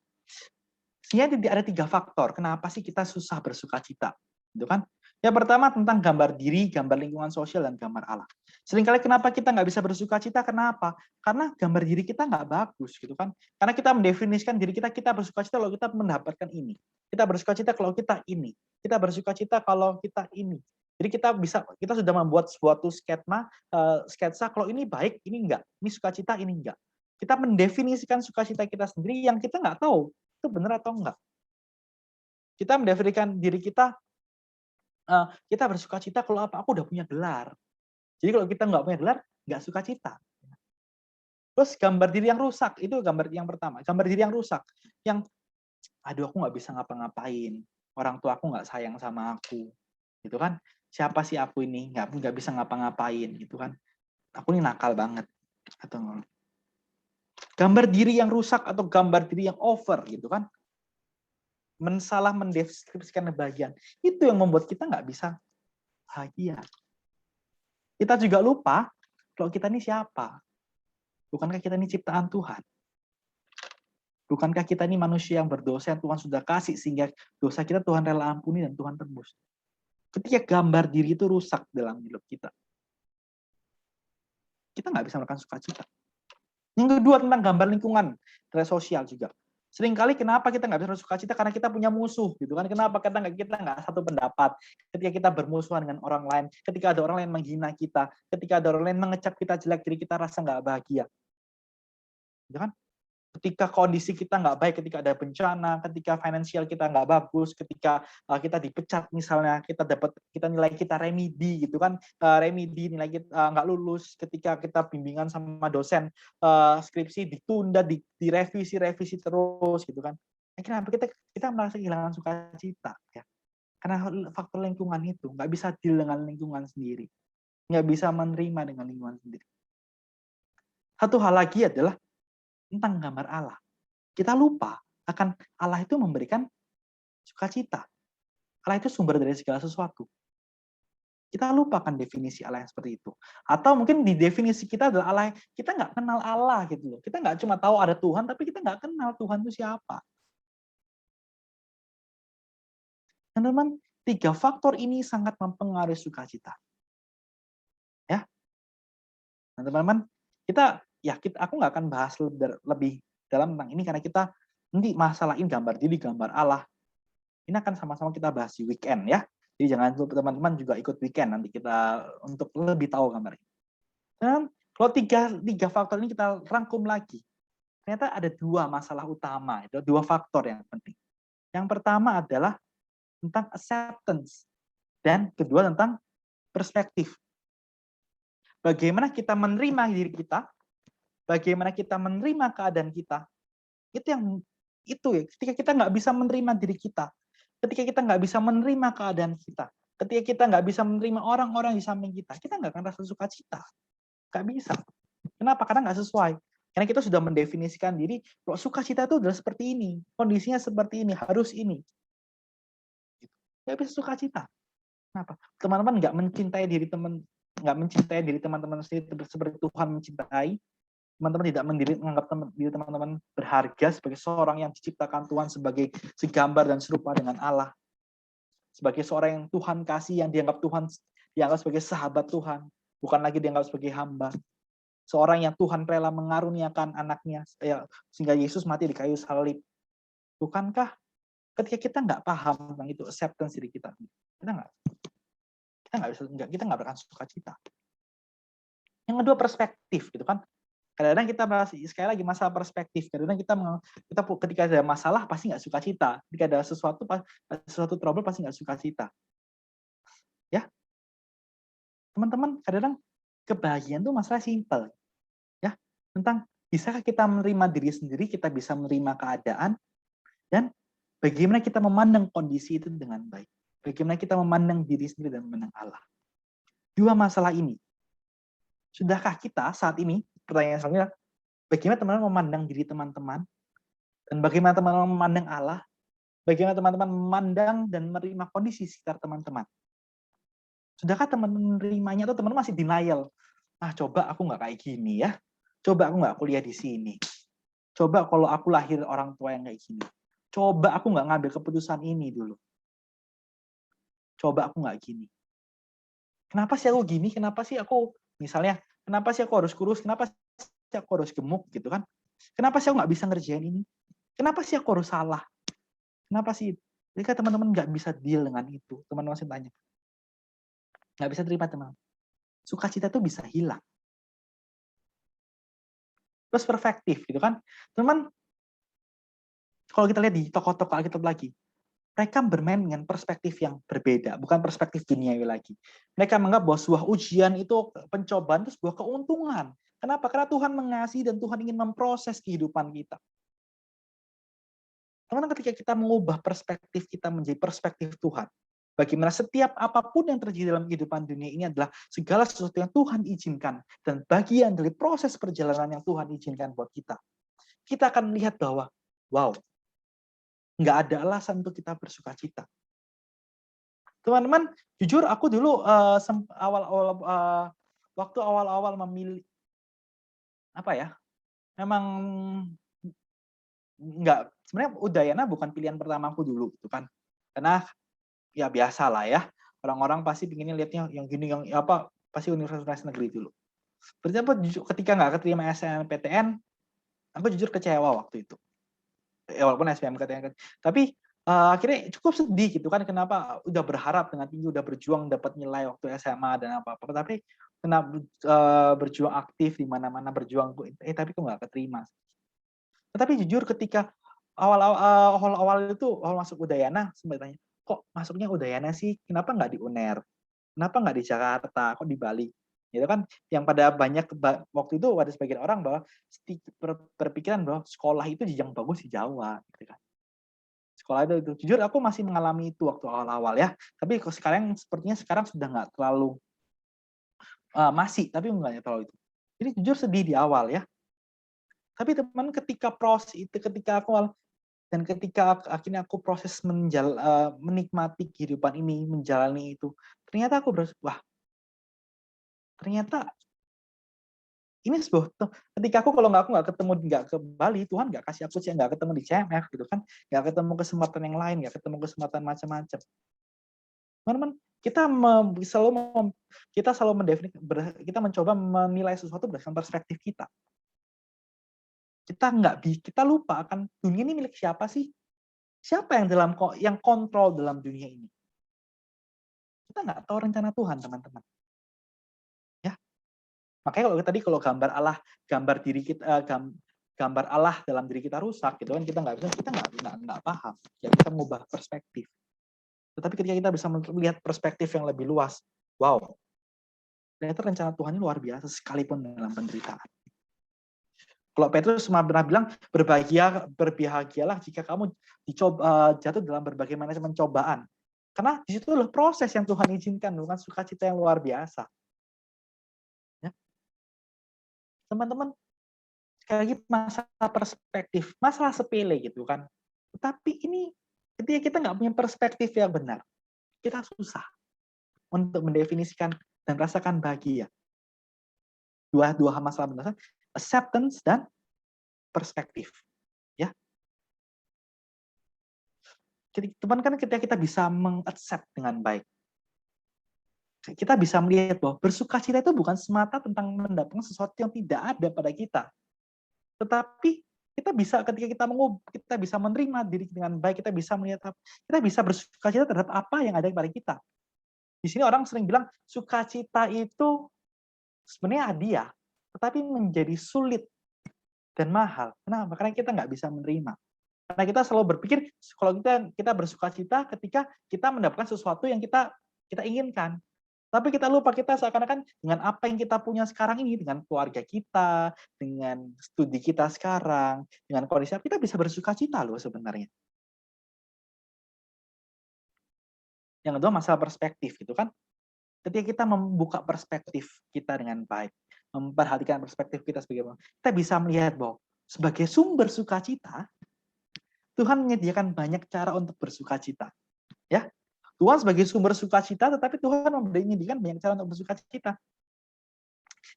sebenarnya ada 3 faktor kenapa sih kita susah bersukacita. Gitu kan? Yang pertama tentang gambar diri, gambar lingkungan sosial, dan gambar Allah. Seringkali kenapa kita nggak bisa bersukacita? Kenapa? Karena gambar diri kita nggak bagus, gitu kan? Karena kita mendefinisikan diri kita bersukacita kalau kita mendapatkan ini. Kita bersukacita kalau kita ini. Kita bersukacita kalau kita ini. Jadi kita sudah membuat suatu sketsa kalau ini baik, ini enggak. Ini sukacita, ini enggak. Kita mendefinisikan sukacita kita sendiri yang kita nggak tahu itu benar atau enggak. Kita mendefinisikan diri kita bersukacita kalau aku udah punya gelar. Jadi kalau kita nggak punya gelar, nggak sukacita. Terus gambar diri yang rusak, itu gambar yang pertama. Gambar diri yang rusak, yang aduh aku nggak bisa ngapa-ngapain, orang tua aku nggak sayang sama aku, gitu kan? Siapa sih aku ini nggak bisa ngapa-ngapain, gitu kan? Aku ini nakal banget, atau gambar diri yang rusak atau gambar diri yang over, gitu kan? Salah mendeskripsikan kebahagiaan. Itu yang membuat kita nggak bisa bahagia. Kita juga lupa kalau kita ini siapa. Bukankah kita ini ciptaan Tuhan? Bukankah kita ini manusia yang berdosa yang Tuhan sudah kasih sehingga dosa kita Tuhan rela ampuni dan Tuhan tebus. Ketika gambar diri itu rusak dalam hidup kita nggak bisa melakukan sukacita. Yang kedua tentang gambar lingkungan, sosial juga. Seringkali kenapa kita nggak bisa sukacita karena kita punya musuh, gitu kan? Kenapa kita nggak satu pendapat? Ketika kita bermusuhan dengan orang lain, ketika ada orang lain menghina kita, ketika ada orang lain mengecap kita jelek, diri kita rasa nggak bahagia, gitu kan? Ketika kondisi kita nggak baik, ketika ada bencana, ketika finansial kita nggak bagus, ketika kita dipecat misalnya, nilai kita remedi gitu kan, remedi nilai kita nggak lulus, ketika kita bimbingan sama dosen, skripsi ditunda, direvisi terus gitu kan. Kenapa kita merasa kehilangan sukacita ya? Karena faktor lingkungan itu nggak bisa deal dengan lingkungan sendiri, nggak bisa menerima dengan lingkungan sendiri. Satu hal lagi adalah tentang gambar Allah. Kita lupa akan Allah itu memberikan sukacita. Allah itu sumber dari segala sesuatu. Kita lupakan definisi Allah yang seperti itu. Atau mungkin di definisi kita adalah Allah, kita nggak kenal Allah gitu loh. Kita nggak cuma tahu ada Tuhan, tapi kita nggak kenal Tuhan itu siapa. Teman-teman, 3 faktor ini sangat mempengaruhi sukacita. Ya, teman-teman, aku nggak akan bahas lebih dalam tentang ini karena kita nanti masalahin gambar diri, gambar Allah. Ini akan sama-sama kita bahas di weekend ya. Jadi jangan lupa teman-teman juga ikut weekend nanti kita untuk lebih tahu gambar ini. Dan kalau tiga faktor ini kita rangkum lagi, ternyata ada 2 masalah utama, itu 2 faktor yang penting. Yang pertama adalah tentang acceptance dan kedua tentang perspektif. Bagaimana kita menerima diri kita, bagaimana kita menerima keadaan kita, itu ya. Ketika kita nggak bisa menerima diri kita, ketika kita nggak bisa menerima keadaan kita, ketika kita nggak bisa menerima orang-orang di samping kita nggak akan rasa sukacita. Nggak bisa. Kenapa? Karena nggak sesuai. Karena kita sudah mendefinisikan diri, kalau sukacita itu adalah seperti ini, kondisinya seperti ini, harus ini. Nggak bisa sukacita. Kenapa? Teman-teman nggak mencintai diri teman-teman sendiri seperti Tuhan mencintai. Teman-teman tidak menganggap diri teman-teman berharga sebagai seorang yang diciptakan Tuhan sebagai segambar dan serupa dengan Allah. Sebagai seorang yang Tuhan kasih, yang dianggap sebagai sahabat Tuhan, bukan lagi dianggap sebagai hamba. Seorang yang Tuhan rela mengaruniakan anaknya, sehingga Yesus mati di kayu salib. Bukankah ketika kita nggak paham tentang itu, acceptance diri kita nggak akan sukacita. Yang kedua perspektif, gitu kan? Kadang-kadang kita sekali lagi masalah perspektif. Kadang-kadang kita ketika ada masalah pasti nggak sukacita. Ketika ada sesuatu trouble pasti nggak sukacita. Ya, Teman-teman, kadang-kadang kebahagiaan itu masalah simpel, ya. Tentang bisakah kita menerima diri sendiri, kita bisa menerima keadaan, dan bagaimana kita memandang kondisi itu dengan baik. Bagaimana kita memandang diri sendiri dan memandang Allah. Dua masalah ini. Sudahkah kita saat ini, pertanyaan selanjutnya, bagaimana teman-teman memandang diri teman-teman, dan bagaimana teman-teman memandang Allah, bagaimana teman-teman memandang dan menerima kondisi sekitar teman-teman. Sudahkah teman-teman menerimanya atau teman-teman masih denial? Coba aku nggak kayak gini ya. Coba aku nggak kuliah di sini. Coba kalau aku lahir orang tua yang kayak gini. Coba aku nggak ngambil keputusan ini dulu. Coba aku nggak gini. Kenapa sih aku gini? Kenapa sih aku, misalnya, kenapa sih aku harus kurus? Kenapa sih aku harus gemuk gitu kan? Kenapa sih aku nggak bisa ngerjain ini? Kenapa sih aku harus salah? Kenapa sih? Jika teman-teman nggak bisa deal dengan itu, teman-teman masih tanya. Nggak bisa terima teman. Sukacita itu bisa hilang. Terus perspektif gitu kan. Teman, kalau kita lihat di tokoh-tokoh Alkitab lagi, mereka bermain dengan perspektif yang berbeda, bukan perspektif duniawi lagi. Mereka menganggap bahwa sebuah ujian itu, pencobaan itu sebuah keuntungan. Kenapa? Karena Tuhan mengasihi dan Tuhan ingin memproses kehidupan kita. Teman-teman, ketika kita mengubah perspektif kita menjadi perspektif Tuhan, bagaimana setiap apapun yang terjadi dalam kehidupan dunia ini adalah segala sesuatu yang Tuhan izinkan dan bagian dari proses perjalanan yang Tuhan izinkan buat kita. Kita akan melihat bahwa, wow, nggak ada alasan untuk kita bersukacita. Teman-teman, jujur aku dulu waktu awal-awal memilih memang nggak, sebenarnya Udayana bukan pilihan pertamaku dulu gitu kan, karena ya biasa lah ya, orang-orang pasti pinginnya lihatnya yang gini, yang pasti universitas negeri dulu. Berarti apa, ketika nggak keterima SNMPTN, aku jujur kecewa waktu itu. Walaupun SBMPTN, tapi akhirnya cukup sedih gitu kan, kenapa udah berharap dengan tinggi, udah berjuang dapat nilai waktu SMA dan apa-apa, tapi kenapa berjuang aktif di mana-mana, berjuang tapi kok nggak keterima. Tetapi jujur ketika awal-awal itu awal masuk Udayana, sempat tanya, kok masuknya Udayana sih? Kenapa nggak di UNER? Kenapa nggak di Jakarta? Kok di Bali? Gitu kan, yang pada banyak waktu itu ada sebagian orang bahwa berpikiran bahwa sekolah itu yang bagus di Jawa, gitu kan. Sekolah itu jujur aku masih mengalami itu waktu awal-awal ya. Tapi sekarang sepertinya sudah nggak terlalu masih, tapi nggak terlalu itu. Jadi jujur sedih di awal ya. Tapi teman, ketika proses itu, ketika aku dan ketika akhirnya aku proses menikmati kehidupan ini, menjalani itu, ternyata aku wah, ternyata ini sebuah, ketika aku kalau aku nggak ke Bali, Tuhan nggak kasih aku nggak ketemu di CMF gitu kan, nggak ketemu kesempatan yang lain, nggak ketemu kesempatan macam-macam. Teman-teman, kita mencoba menilai sesuatu berdasarkan perspektif kita. Kita lupa akan dunia ini milik siapa sih? Siapa yang kontrol dalam dunia ini? Kita nggak tahu rencana Tuhan, teman-teman. Ya, makanya kalau gambar Allah, gambar diri kita, gambar Allah dalam diri kita rusak, gitu kan, kita nggak paham. Ya, kita mengubah perspektif. Tetapi ketika kita bisa melihat perspektif yang lebih luas, wow, ternyata rencana Tuhan ini luar biasa sekalipun dalam penderitaan. Kalau Petrus pernah bilang, berbahagialah jika kamu jatuh dalam berbagai macam pencobaan. Karena di situ adalah proses yang Tuhan izinkan, bukan sukacita yang luar biasa. Ya. Teman-teman, sekali lagi masalah perspektif, masalah sepele gitu kan. Tetapi ini ketika kita nggak punya perspektif yang benar, kita susah untuk mendefinisikan dan rasakan bahagia. Dua masalah benar, acceptance dan perspektif. Ya. Teman kan ketika kita bisa mengaccept dengan baik, kita bisa melihat bahwa bersukacita itu bukan semata tentang mendapatkan sesuatu yang tidak ada pada kita. Tetapi ketika kita bisa menerima diri dengan baik, kita bisa melihat, kita bisa bersukacita terhadap apa yang ada pada kita. Di sini orang sering bilang sukacita itu sebenarnya hadiah, tetapi menjadi sulit dan mahal. Kenapa? Karena kita nggak bisa menerima. Karena kita selalu berpikir kalau kita bersukacita ketika kita mendapatkan sesuatu yang kita inginkan. Tapi kita lupa, kita seakan-akan dengan apa yang kita punya sekarang ini, dengan keluarga kita, dengan studi kita sekarang, dengan kondisi kita bisa bersuka-cita loh sebenarnya. Yang kedua masalah perspektif gitu kan. Ketika kita membuka perspektif kita dengan baik, memperhatikan perspektif kita sebagai kita bisa melihat bahwa sebagai sumber sukacita, Tuhan menyediakan banyak cara untuk bersukacita. Ya, Tuhan sebagai sumber sukacita, tetapi Tuhan menyediakan banyak cara untuk bersukacita.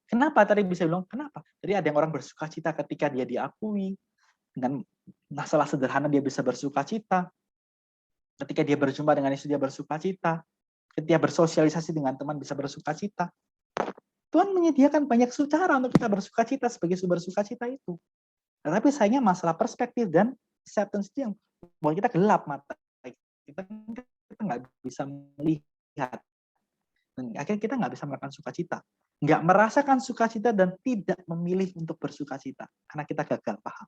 Kenapa tadi bisa bilang kenapa? Jadi ada yang orang bersukacita ketika dia diakui, dengan masalah sederhana dia bisa bersukacita. Ketika dia berjumpa dengan istri dia bersukacita. Ketika bersosialisasi dengan teman bisa bersukacita. Tuhan menyediakan banyak cara untuk kita bersukacita sebagai sumber sukacita itu. Tetapi sayangnya masalah perspektif dan acceptance itu yang buat kita gelap mata. Kita nggak bisa melihat. Dan akhirnya kita nggak bisa merasakan sukacita. Nggak merasakan sukacita dan tidak memilih untuk bersukacita. Karena kita gagal paham.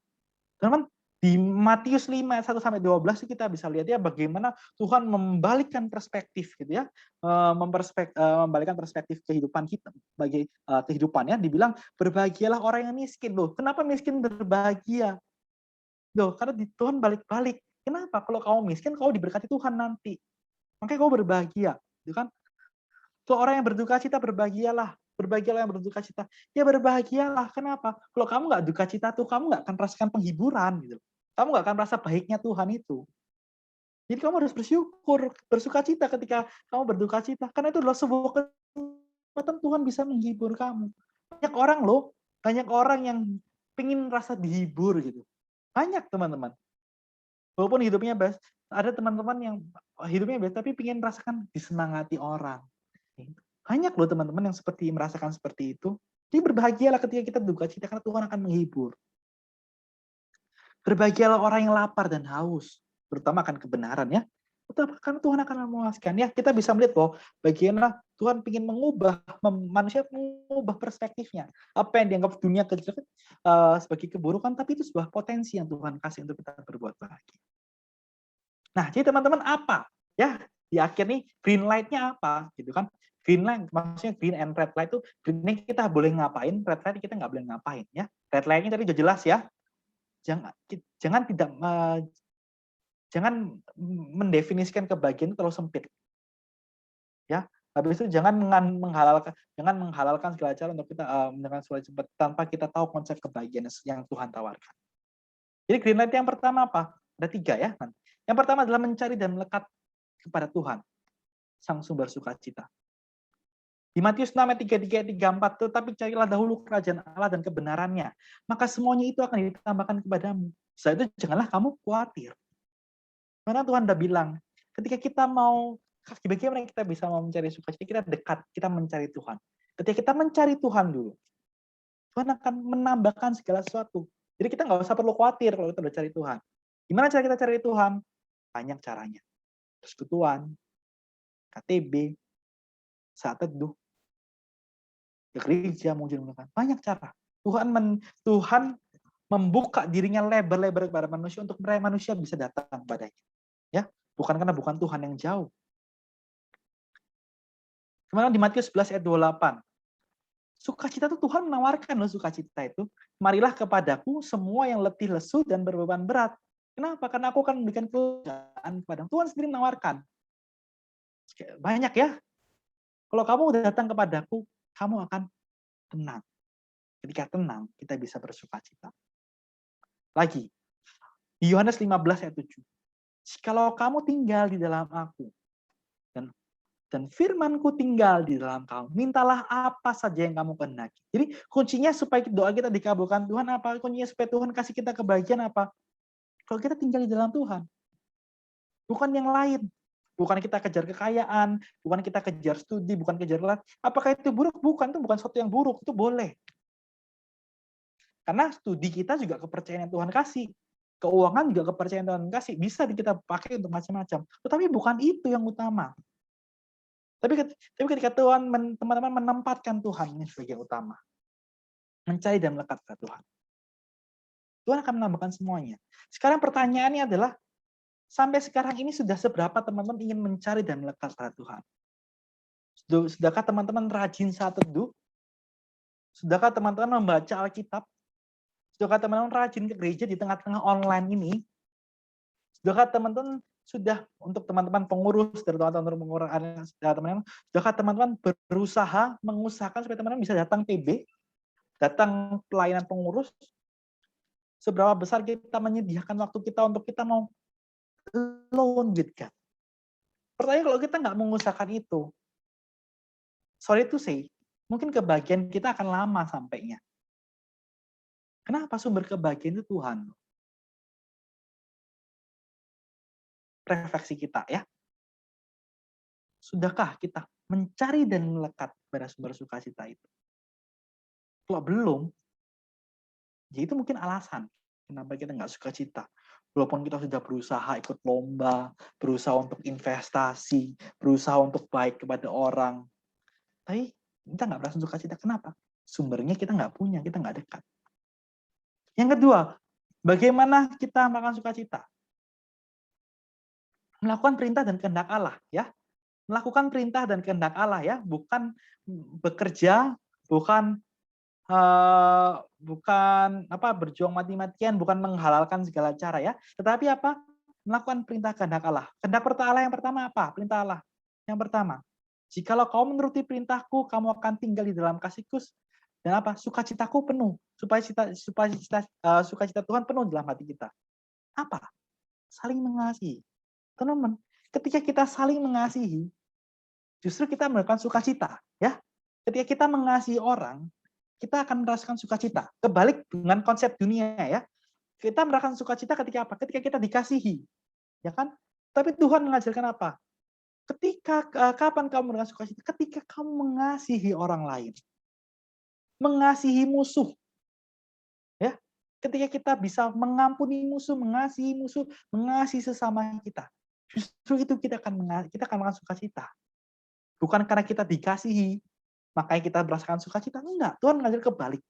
Teman-teman, di Matius 5 ayat 1-12 kita bisa lihat ya bagaimana Tuhan membalikkan perspektif gitu ya. Membalikkan perspektif kehidupan kita bagi kehidupannya dibilang berbahagialah orang yang miskin loh. Kenapa miskin berbahagia? Loh, karena di Tuhan balik-balik. Kenapa? Kalau kamu miskin, kamu diberkati Tuhan nanti. Makanya kamu berbahagia, gitu kan? Kalau orang yang berduka cita berbahagialah. Berbahagialah yang berduka cita. Ya berbahagialah. Kenapa? Kalau kamu nggak duka cita tuh, kamu nggak akan merasakan penghiburan. Gitu. Kamu nggak akan merasa baiknya Tuhan itu. Jadi kamu harus bersyukur, bersuka cita ketika kamu berduka cita. Karena itu adalah sebuah kesempatan Tuhan bisa menghibur kamu. Banyak orang loh, banyak orang yang pengen rasa dihibur gitu. Banyak teman-teman. Walaupun hidupnya bebas, ada teman-teman yang hidupnya bebas tapi pengen merasakan disemangati orang. Banyak loh teman-teman yang merasakan seperti itu. Jadi berbahagialah ketika kita duka cita karena Tuhan akan menghibur. Berbahagialah orang yang lapar dan haus, terutama akan kebenaran ya. Karena Tuhan akan memuaskan ya. Kita bisa melihat bahwa bagaimana Tuhan ingin mengubah manusia, mengubah perspektifnya. Apa yang dianggap dunia kecil sebagai keburukan, tapi itu sebuah potensi yang Tuhan kasih untuk kita berbuat bahagia. Nah, jadi teman-teman apa ya di akhir nih green light-nya apa gitu kan? Green light maksudnya green and red light itu green kita boleh ngapain, red light kita nggak boleh ngapain ya. Red light-nya tadi udah jelas ya. Jangan mendefinisikan kebahagiaan terlalu sempit. Ya. Habis itu jangan menghalalkan segala cara untuk kita mendengarkan suara cepat tanpa kita tahu konsep kebahagiaan yang Tuhan tawarkan. Jadi green light yang pertama apa? Ada 3 ya. Yang pertama adalah mencari dan melekat kepada Tuhan, sang sumber sukacita. Di Matius 6 ayat 33-34, tetapi carilah dahulu kerajaan Allah dan kebenarannya, maka semuanya itu akan ditambahkan kepadamu. Setelah itu janganlah kamu khawatir. Karena Tuhan sudah bilang, ketika kita mau, bagaimana kita bisa mau mencari sukacita, kita dekat, kita mencari Tuhan. Ketika kita mencari Tuhan dulu, Tuhan akan menambahkan segala sesuatu. Jadi kita nggak usah perlu khawatir kalau kita udah cari Tuhan. Gimana cara kita cari Tuhan? Banyak caranya. Persekutuan, KTB, saat teduh, ke gereja, banyak cara. Tuhan membuka dirinya lebar-lebar kepada manusia untuk mereka manusia bisa datang padanya. Ya, bukan Tuhan yang jauh. Kemudian di Matius 11 ayat 28. Sukacita itu Tuhan menawarkan loh sukacita itu. Marilah kepadaku semua yang letih lesu dan berbeban berat. Kenapa? Karena aku akan memberikan kelegaan kepada Tuhan sendiri menawarkan. Banyak ya. Kalau kamu datang kepadaku, kamu akan tenang. Ketika tenang, kita bisa bersukacita. Lagi, di Yohanes 15 ayat 7. Kalau kamu tinggal di dalam aku, dan firmanku tinggal di dalam kamu, mintalah apa saja yang kamu kehendaki. Jadi kuncinya supaya doa kita dikabulkan Tuhan apa? Kuncinya supaya Tuhan kasih kita kebahagiaan apa? Kalau kita tinggal di dalam Tuhan. Bukan yang lain. Bukan kita kejar kekayaan, bukan kita kejar studi, bukan kejar lat. Apakah itu buruk? Bukan, itu bukan sesuatu yang buruk, itu boleh. Karena studi kita juga kepercayaan yang Tuhan kasih. Keuangan juga kepercayaan Tuhan kasih. Bisa kita pakai untuk macam-macam. Tetapi bukan itu yang utama. Tapi ketika teman-teman menempatkan Tuhan sebagai yang utama, mencari dan melekat ke Tuhan, Tuhan akan menambahkan semuanya. Sekarang pertanyaannya adalah, sampai sekarang ini sudah seberapa teman-teman ingin mencari dan melekat pada Tuhan? Sudahkah teman-teman rajin saat teduh? Sudahkah teman-teman membaca Alkitab? Sudahkah teman-teman rajin ke gereja di tengah-tengah online ini? Sudahkah teman-teman untuk teman-teman pengurus dari teman-teman, sudahkah teman-teman mengusahakan supaya teman-teman bisa datang PB, datang pelayanan pengurus? Seberapa besar kita menyediakan waktu kita untuk kita mau alone with God? Pertanyaan, kalau kita nggak mengusahakan itu, sorry to say, mungkin kebahagiaan kita akan lama sampainya. Kenapa? Sumber kebahagiaan itu Tuhan. Refleksi kita ya. Sudahkah kita mencari dan melekat pada sumber sukacita itu? Kalau belum, ya itu mungkin alasan kenapa kita nggak sukacita. Walaupun kita sudah berusaha ikut lomba, berusaha untuk investasi, berusaha untuk baik kepada orang, tapi kita nggak merasa sukacita. Kenapa? Sumbernya kita nggak punya, kita nggak dekat. Yang kedua, bagaimana kita melakukan sukacita? Melakukan perintah dan kehendak Allah, ya. Melakukan perintah dan kehendak Allah, ya, bukan bekerja, bukan berjuang mati-matian, bukan menghalalkan segala cara, ya. Tetapi apa? Melakukan perintah kehendak Allah. Kehendak Allah yang pertama apa? Perintah Allah. Yang pertama, jikalau kau menuruti perintahku, kamu akan tinggal di dalam kasihku, dan apa? Sukacitaku penuh, supaya sukacita Tuhan penuh dalam hati kita. Apa? Saling mengasihi. Teman-teman, ketika kita saling mengasihi, justru kita melakukan sukacita, ya. Ketika kita mengasihi orang, kita akan merasakan sukacita. Kebalik dengan konsep dunia, ya. Kita merasakan sukacita ketika apa? Ketika kita dikasihi, ya kan? Tapi Tuhan mengajarkan apa? Kapan kamu merasakan sukacita? Ketika kamu mengasihi orang lain, mengasihi musuh, ya. Ketika kita bisa mengampuni musuh, mengasihi sesama kita. Justru itu kita akan merasakan sukacita. Bukan karena kita dikasihi, makanya kita merasakan sukacita. Enggak, Tuhan mengajar kebalik.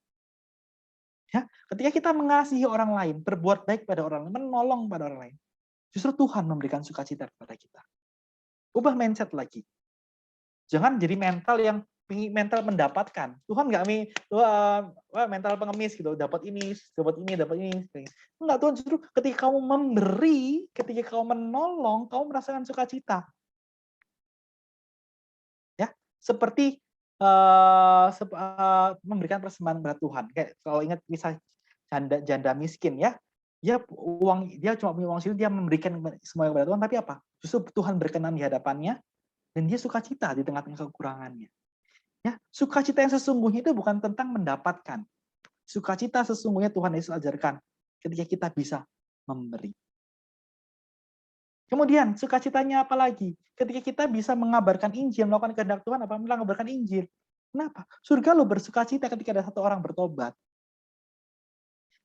Ya, ketika kita mengasihi orang lain, berbuat baik pada orang lain, menolong pada orang lain, justru Tuhan memberikan sukacita kepada kita. Ubah mindset lagi. Jangan jadi mental mendapatkan. Tuhan nggak mental pengemis gitu, dapat ini. Enggak, Tuhan justru ketika kamu memberi, ketika kamu menolong, kamu merasakan sukacita. Ya, seperti memberikan persembahan kepada Tuhan. Kayak kalau ingat kisah janda miskin, ya, dia cuma punya uang sedikit, dia memberikan semua kepada Tuhan, tapi apa? Justru Tuhan berkenan di hadapannya, dan dia sukacita di tengah-tengah kekurangannya. Ya, sukacita yang sesungguhnya itu bukan tentang mendapatkan. Sukacita sesungguhnya Tuhan Yesus ajarkan ketika kita bisa memberi. Kemudian sukacitanya apa lagi? Ketika kita bisa mengabarkan Injil, melakukan kehendak Tuhan, apa? Mengabarkan Injil. Kenapa? Surga lo bersukacita ketika ada satu orang bertobat.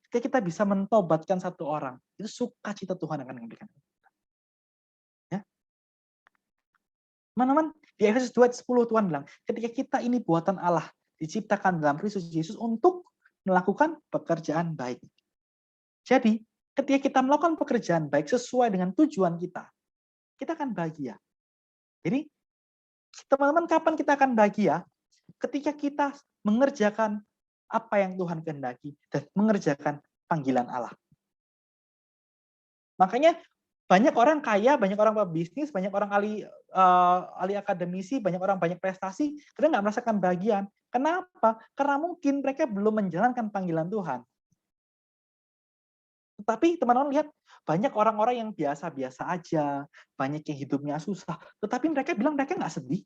Ketika kita bisa mentobatkan satu orang, itu sukacita Tuhan akan memberikan. Ya. Teman-teman, di Efesus 2:10 Tuhan bilang, ketika kita ini buatan Allah, diciptakan dalam Kristus Yesus untuk melakukan pekerjaan baik. Jadi, ketika kita melakukan pekerjaan baik sesuai dengan tujuan kita akan bahagia. Jadi, teman-teman, kapan kita akan bahagia? Ketika kita mengerjakan apa yang Tuhan kehendaki dan mengerjakan panggilan Allah. Makanya banyak orang kaya, banyak orang pebisnis, banyak orang ahli akademisi, banyak orang banyak prestasi, karena nggak merasakan bahagia. Kenapa? Karena mungkin mereka belum menjalankan panggilan Tuhan. Tetapi teman-teman lihat, banyak orang-orang yang biasa-biasa aja, banyak yang hidupnya susah, tetapi mereka bilang mereka nggak sedih.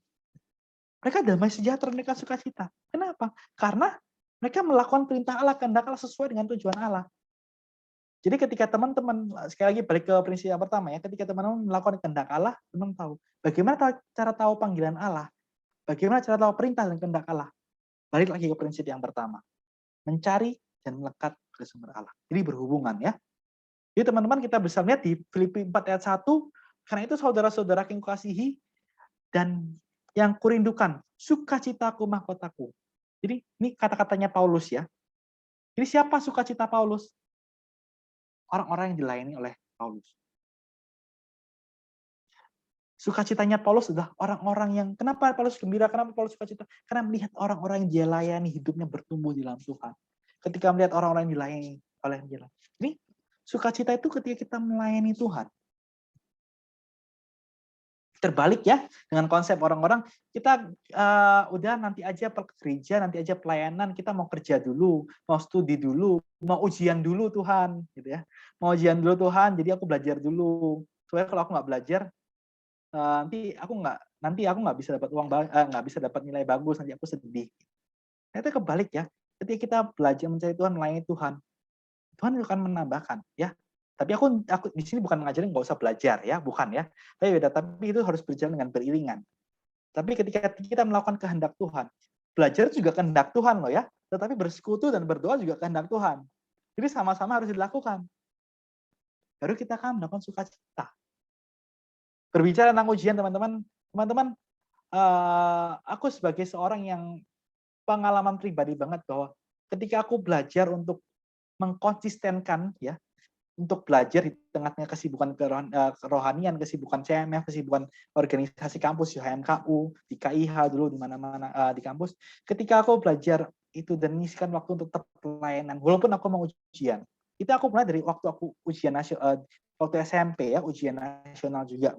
Mereka damai sejahtera, mereka sukacita. Kenapa? Karena mereka melakukan perintah Allah, kehendak Allah sesuai dengan tujuan Allah. Jadi ketika teman-teman, sekali lagi balik ke prinsip yang pertama ya, ketika teman-teman melakukan kehendak Allah, teman tahu. Bagaimana cara tahu panggilan Allah? Bagaimana cara tahu perintah dan kehendak Allah? Balik lagi ke prinsip yang pertama. Mencari dan melekat ke sumber Allah. Jadi berhubungan ya. Jadi teman-teman kita bisa lihat di Filipi 4 ayat 1, karena itu saudara-saudara yang kukasihi dan yang kurindukan, sukacitaku mahkotaku. Jadi ini kata-katanya Paulus ya. Jadi siapa sukacita Paulus? Orang-orang yang dilayani oleh Paulus. Sukacitanya Paulus adalah orang-orang yang, kenapa Paulus gembira, kenapa Paulus sukacita? Karena melihat orang-orang yang dia layani hidupnya bertumbuh di dalam Tuhan. Ketika melihat orang-orang yang dilayani oleh dia. Jadi sukacita itu ketika kita melayani Tuhan. Terbalik ya dengan konsep orang-orang, kita udah nanti aja ke gereja, nanti aja pelayanan, kita mau kerja dulu, mau studi dulu, mau ujian dulu Tuhan, gitu ya. Mau ujian dulu Tuhan, jadi aku belajar dulu. Soalnya kalau aku nggak belajar, nanti aku nggak bisa dapat uang, nggak bisa dapat nilai bagus, nanti aku sedih. Itu kebalik ya. Ketika kita belajar mencari Tuhan, melayani Tuhan, Tuhan akan menambahkan ya. Tapi aku di sini bukan ngajarin nggak usah belajar ya, bukan ya. Tapi itu harus berjalan dengan beriringan. Tapi ketika kita melakukan kehendak Tuhan, belajar juga kehendak Tuhan loh ya. Tetapi bersekutu dan berdoa juga kehendak Tuhan. Jadi sama-sama harus dilakukan. Baru kita akan melakukan sukacita. Berbicara tentang ujian teman-teman, aku sebagai seorang yang pengalaman pribadi banget bahwa ketika aku belajar untuk mengkonsistenkan ya, untuk belajar di tengah-tengah kesibukan kerohanian, kesibukan CMF, kesibukan organisasi kampus, HMKU, di KIH dulu di mana-mana di kampus. Ketika aku belajar itu dan mengisikan waktu untuk pelayanan, walaupun aku mau ujian, itu aku mulai dari waktu aku ujian nasional, waktu SMP ya, ujian nasional juga.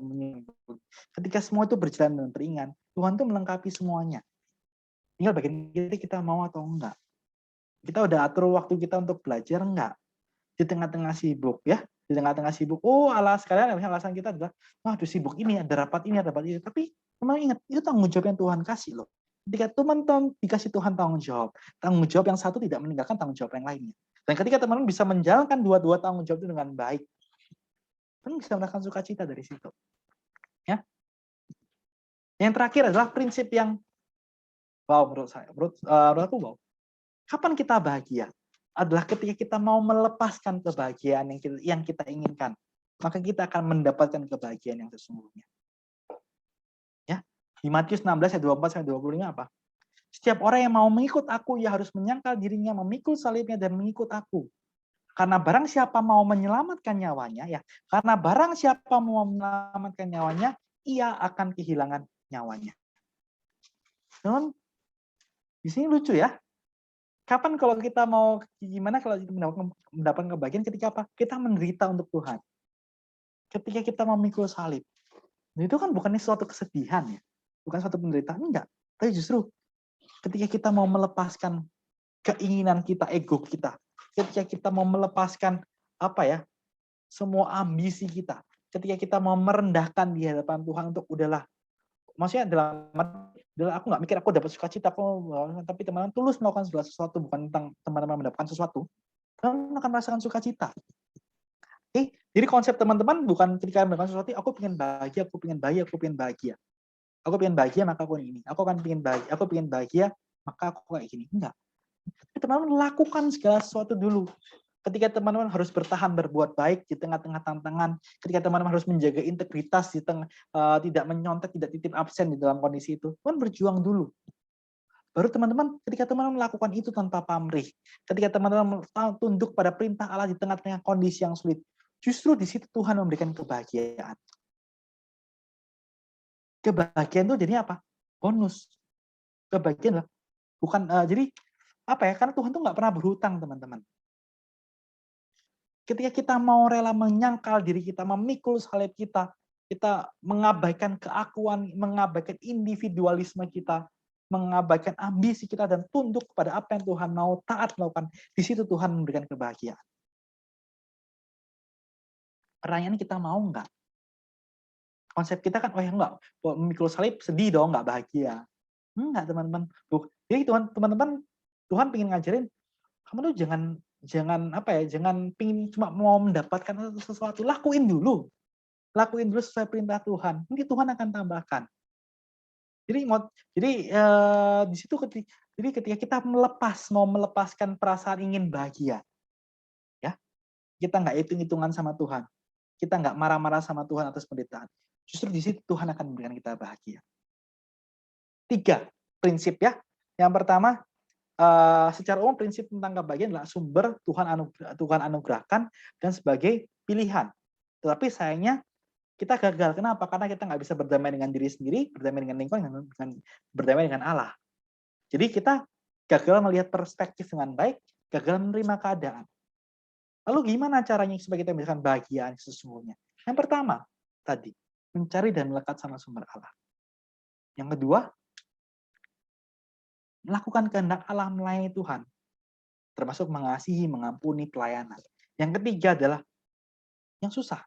Ketika semua itu berjalan dengan beriringan, Tuhan tuh melengkapi semuanya. Tinggal bagian kita mau atau enggak. Kita udah atur waktu kita untuk belajar enggak? Di tengah-tengah sibuk ya, di tengah-tengah sibuk, alasan kita adalah, waduh sibuk ini, ada rapat ini, tapi memang ingat, itu tanggung jawab yang Tuhan kasih loh. Ketika teman-teman dikasih Tuhan tanggung jawab yang satu tidak meninggalkan tanggung jawab yang lainnya. Dan ketika teman-teman bisa menjalankan dua-dua tanggung jawab itu dengan baik, teman bisa merasakan sukacita dari situ. Ya. Yang terakhir adalah prinsip yang, menurut aku, kapan kita bahagia? Adalah ketika kita mau melepaskan kebahagiaan yang kita inginkan, maka kita akan mendapatkan kebahagiaan yang sesungguhnya. Ya, di Matius 16 ayat 24 sampai 25 apa? Setiap orang yang mau mengikut aku, ia harus menyangkal dirinya, memikul salibnya dan mengikut aku. Karena barang siapa mau menyelamatkan nyawanya, ia akan kehilangan nyawanya. Teman, di sini lucu ya. Kapan kalau kita mau gimana kalau kita mendapatkan kebahagiaan ketika apa? Kita menderita untuk Tuhan. Ketika kita memikul salib. Itu kan bukannya suatu kesedihan ya. Bukan suatu penderitaan, enggak. Tapi justru ketika kita mau melepaskan keinginan kita, ego kita. Ketika kita mau melepaskan semua ambisi kita. Ketika kita mau merendahkan di hadapan Tuhan untuk udahlah. Maksudnya aku nggak mikir aku dapat sukacita, tapi teman-teman tulus melakukan segala sesuatu, bukan tentang teman-teman mendapatkan sesuatu, teman akan merasakan sukacita. Oke, jadi konsep teman-teman bukan ketika mendapatkan sesuatu, aku pengen bahagia, aku pengen bahagia, aku pengen bahagia. Aku pengen bahagia, maka aku ini. Aku pengen bahagia, maka aku kayak gini. Enggak. Tapi teman-teman lakukan segala sesuatu dulu. Ketika teman-teman harus bertahan berbuat baik di tengah-tengah tantangan, ketika teman-teman harus menjaga integritas di tengah tidak menyontek, tidak titip absen di dalam kondisi itu, teman berjuang dulu. Baru teman-teman, ketika teman-teman melakukan itu tanpa pamrih, ketika teman-teman tunduk pada perintah Allah di tengah-tengah kondisi yang sulit, justru di situ Tuhan memberikan kebahagiaan. Kebahagiaan itu jadinya apa? Bonus. Kebahagiaan lah. Bukan jadi karena Tuhan tuh nggak pernah berhutang, teman-teman. Ketika kita mau rela menyangkal diri kita, memikul salib kita mengabaikan keakuan, mengabaikan individualisme kita, mengabaikan ambisi kita, dan tunduk kepada apa yang Tuhan mau, taat melakukan, di situ Tuhan memberikan kebahagiaan. Pertanyaan kita mau nggak? Konsep kita kan, enggak, memikul salib sedih dong, nggak bahagia. Enggak, teman-teman. Jadi teman-teman, Tuhan pengen ngajarin, kamu tuh jangan pingin cuma mau mendapatkan sesuatu, lakuin dulu sesuai perintah Tuhan, nanti Tuhan akan tambahkan. Jadi di situ ketika kita mau melepaskan perasaan ingin bahagia, ya kita nggak hitung-hitungan sama Tuhan, kita nggak marah-marah sama Tuhan atas penderitaan, justru di situ Tuhan akan memberikan kita bahagia. 3 prinsip ya. Yang pertama, secara umum prinsip tentang kebahagiaan adalah sumber Tuhan anugerahkan dan sebagai pilihan. Tetapi sayangnya Kita gagal. Kenapa? Karena kita nggak bisa berdamai dengan diri sendiri, berdamai dengan lingkungan, berdamai dengan Allah. Jadi kita gagal melihat perspektif dengan baik, gagal menerima keadaan. Lalu gimana caranya supaya kita mendapatkan bahagia sesungguhnya? Yang pertama, tadi, mencari dan melekat sama sumber Allah. Yang kedua, melakukan kehendak Allah melayani Tuhan, termasuk mengasihi, mengampuni, pelayanan. Yang ketiga adalah yang susah,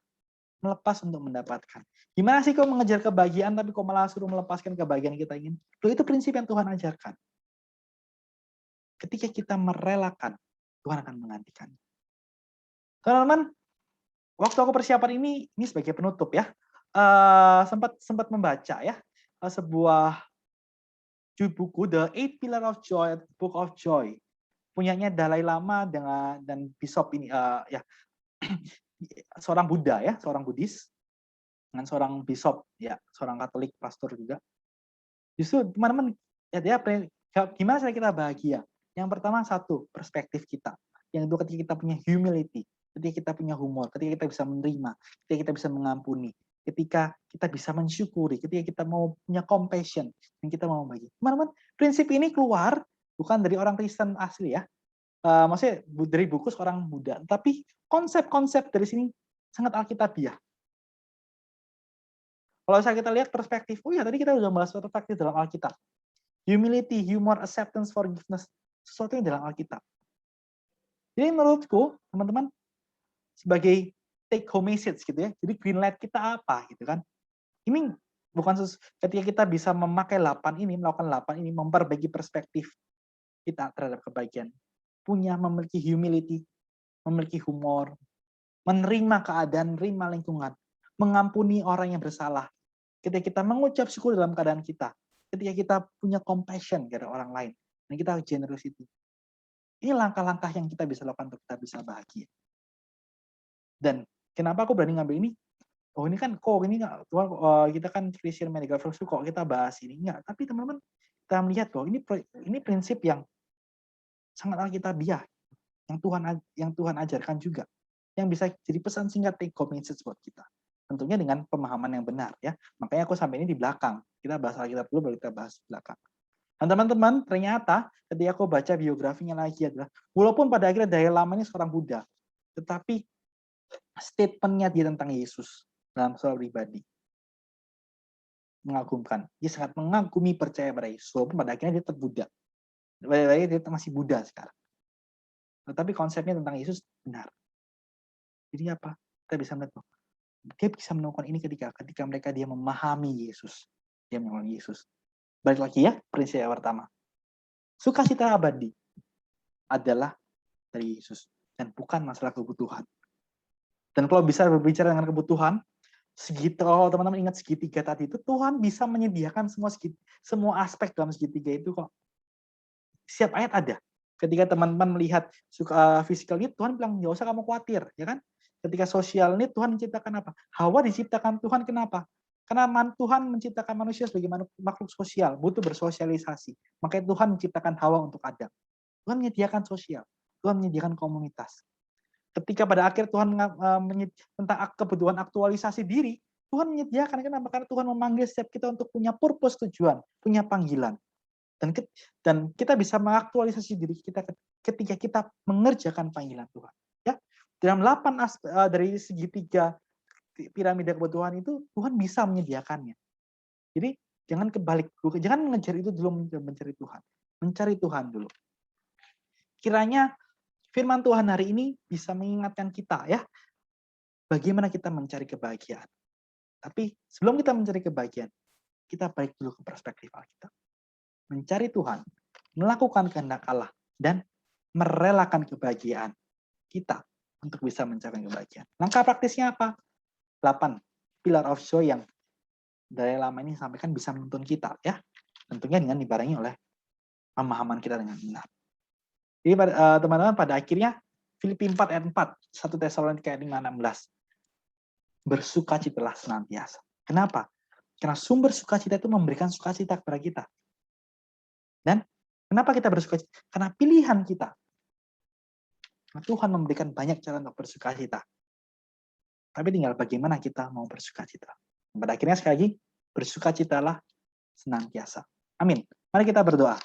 melepas untuk mendapatkan. Gimana sih kau mengejar kebahagiaan tapi kau malah suruh melepaskan kebahagiaan kita ingin? Loh, itu prinsip yang Tuhan ajarkan. Ketika kita merelakan, Tuhan akan menggantikan. Teman-teman, waktu aku persiapan ini sebagai penutup ya, sempat membaca ya sebuah buku The Eight Pillar of Joy, Book of Joy, punyanya Dalai Lama dan Bishop ini ya seorang Buddha ya, seorang Buddhis dengan seorang bishop ya, seorang Katolik pastor juga. Justru teman-teman ya gimana cara kita bahagia? Yang pertama satu, perspektif kita. Yang kedua, ketika kita punya humility, ketika kita punya humor, ketika kita bisa menerima, ketika kita bisa mengampuni, ketika kita bisa mensyukuri, ketika kita mau punya compassion, dan kita mau bagi. Teman-teman, prinsip ini keluar bukan dari orang Kristen asli ya, maksudnya dari buku seorang Buddha, tapi konsep-konsep dari sini sangat alkitabiah. Kalau saya kita lihat perspektif, oh ya tadi kita udah bahas perspektif dalam Alkitab. Humility, humor, acceptance, forgiveness, sesuatu yang dalam Alkitab. Jadi menurutku, teman-teman, sebagai take home message gitu ya, jadi green light kita apa gitu kan. Ini bukan ketika kita bisa memakai 8 ini, melakukan 8 ini, memperbaiki perspektif kita terhadap kebahagiaan. Memiliki humility, memiliki humor, menerima keadaan, menerima lingkungan, mengampuni orang yang bersalah. Ketika kita mengucap syukur dalam keadaan kita, ketika kita punya compassion kepada orang lain, dan kita generosity. Ini langkah-langkah yang kita bisa lakukan untuk kita bisa bahagia. Dan kenapa aku berani ngambil ini? Oh ini kan kok ini nggak, kita kan Christian Medical First kok kita bahas ini enggak? Tapi teman-teman kita melihat bahwa ini prinsip yang sangat alkitabiah, yang Tuhan ajarkan juga, yang bisa jadi pesan singkat take home message buat kita. Tentunya dengan pemahaman yang benar ya. Makanya aku sampai ini di belakang. Kita bahas Alkitab dulu baru kita bahas di belakang. Dan teman-teman, ternyata ketika aku baca biografinya lagi adalah walaupun pada akhirnya Dalai Lama ini seorang Buddha, tetapi statement-nya dia tentang Yesus dalam soal pribadi mengagumkan. Dia sangat mengagumi percaya pada Yesus walaupun pada akhirnya dia tetap Buddha. Pada akhirnya dia masih Buddha sekarang. Tetapi konsepnya tentang Yesus benar. Jadi apa? Kita bisa melihat dia bisa menemukan ini ketika mereka dia memahami Yesus. Dia memahami Yesus. Balik lagi ya, prinsip yang pertama. Sukacita abadi adalah dari Yesus dan bukan masalah kebutuhan. Dan kalau bisa berbicara dengan kebutuhan, kalau teman-teman ingat segitiga tadi itu, Tuhan bisa menyediakan semua aspek dalam segitiga itu kok. Setiap ayat ada. Ketika teman-teman melihat physical need, Tuhan bilang, nggak usah kamu khawatir, ya kan? Ketika social need, Tuhan menciptakan apa? Hawa diciptakan Tuhan, kenapa? Karena Tuhan menciptakan manusia sebagai makhluk sosial, butuh bersosialisasi. Makanya Tuhan menciptakan Hawa untuk Adam. Tuhan menyediakan sosial, Tuhan menyediakan komunitas. Ketika pada akhir Tuhan tentang kebutuhan aktualisasi diri, Tuhan menyediakan. Kenapa? Karena Tuhan memanggil setiap kita untuk punya purpose, tujuan, punya panggilan. Dan kita bisa mengaktualisasi diri kita ketika kita mengerjakan panggilan Tuhan. Ya, dalam 8 dari segitiga piramida kebutuhan itu Tuhan bisa menyediakannya. Jadi jangan kebalik, jangan mengejar itu dulu mencari Tuhan, mencari Tuhan dulu. Kiranya firman Tuhan hari ini bisa mengingatkan kita ya, bagaimana kita mencari kebahagiaan. Tapi sebelum kita mencari kebahagiaan, kita balik dulu ke perspektif Alkitab. Mencari Tuhan, melakukan kehendak Allah, dan merelakan kebahagiaan kita untuk bisa mencapai kebahagiaan. Langkah praktisnya apa? 8 Pillar of Joy yang Dalai Lama ini sampaikan bisa menuntun kita ya. Tentunya dengan dibarengi oleh pemahaman kita dengan benar. Jadi teman-teman pada akhirnya Filipi 4 ayat 4, 1 Tesalonika ayat 5:16. Bersukacitalah senantiasa. Kenapa? Karena sumber sukacita itu memberikan sukacita kepada kita. Dan kenapa kita bersukacita? Karena pilihan kita. Tuhan memberikan banyak cara untuk bersukacita. Tapi tinggal bagaimana kita mau bersukacita. Pada akhirnya sekali lagi, bersukacitalah senantiasa. Amin. Mari kita berdoa.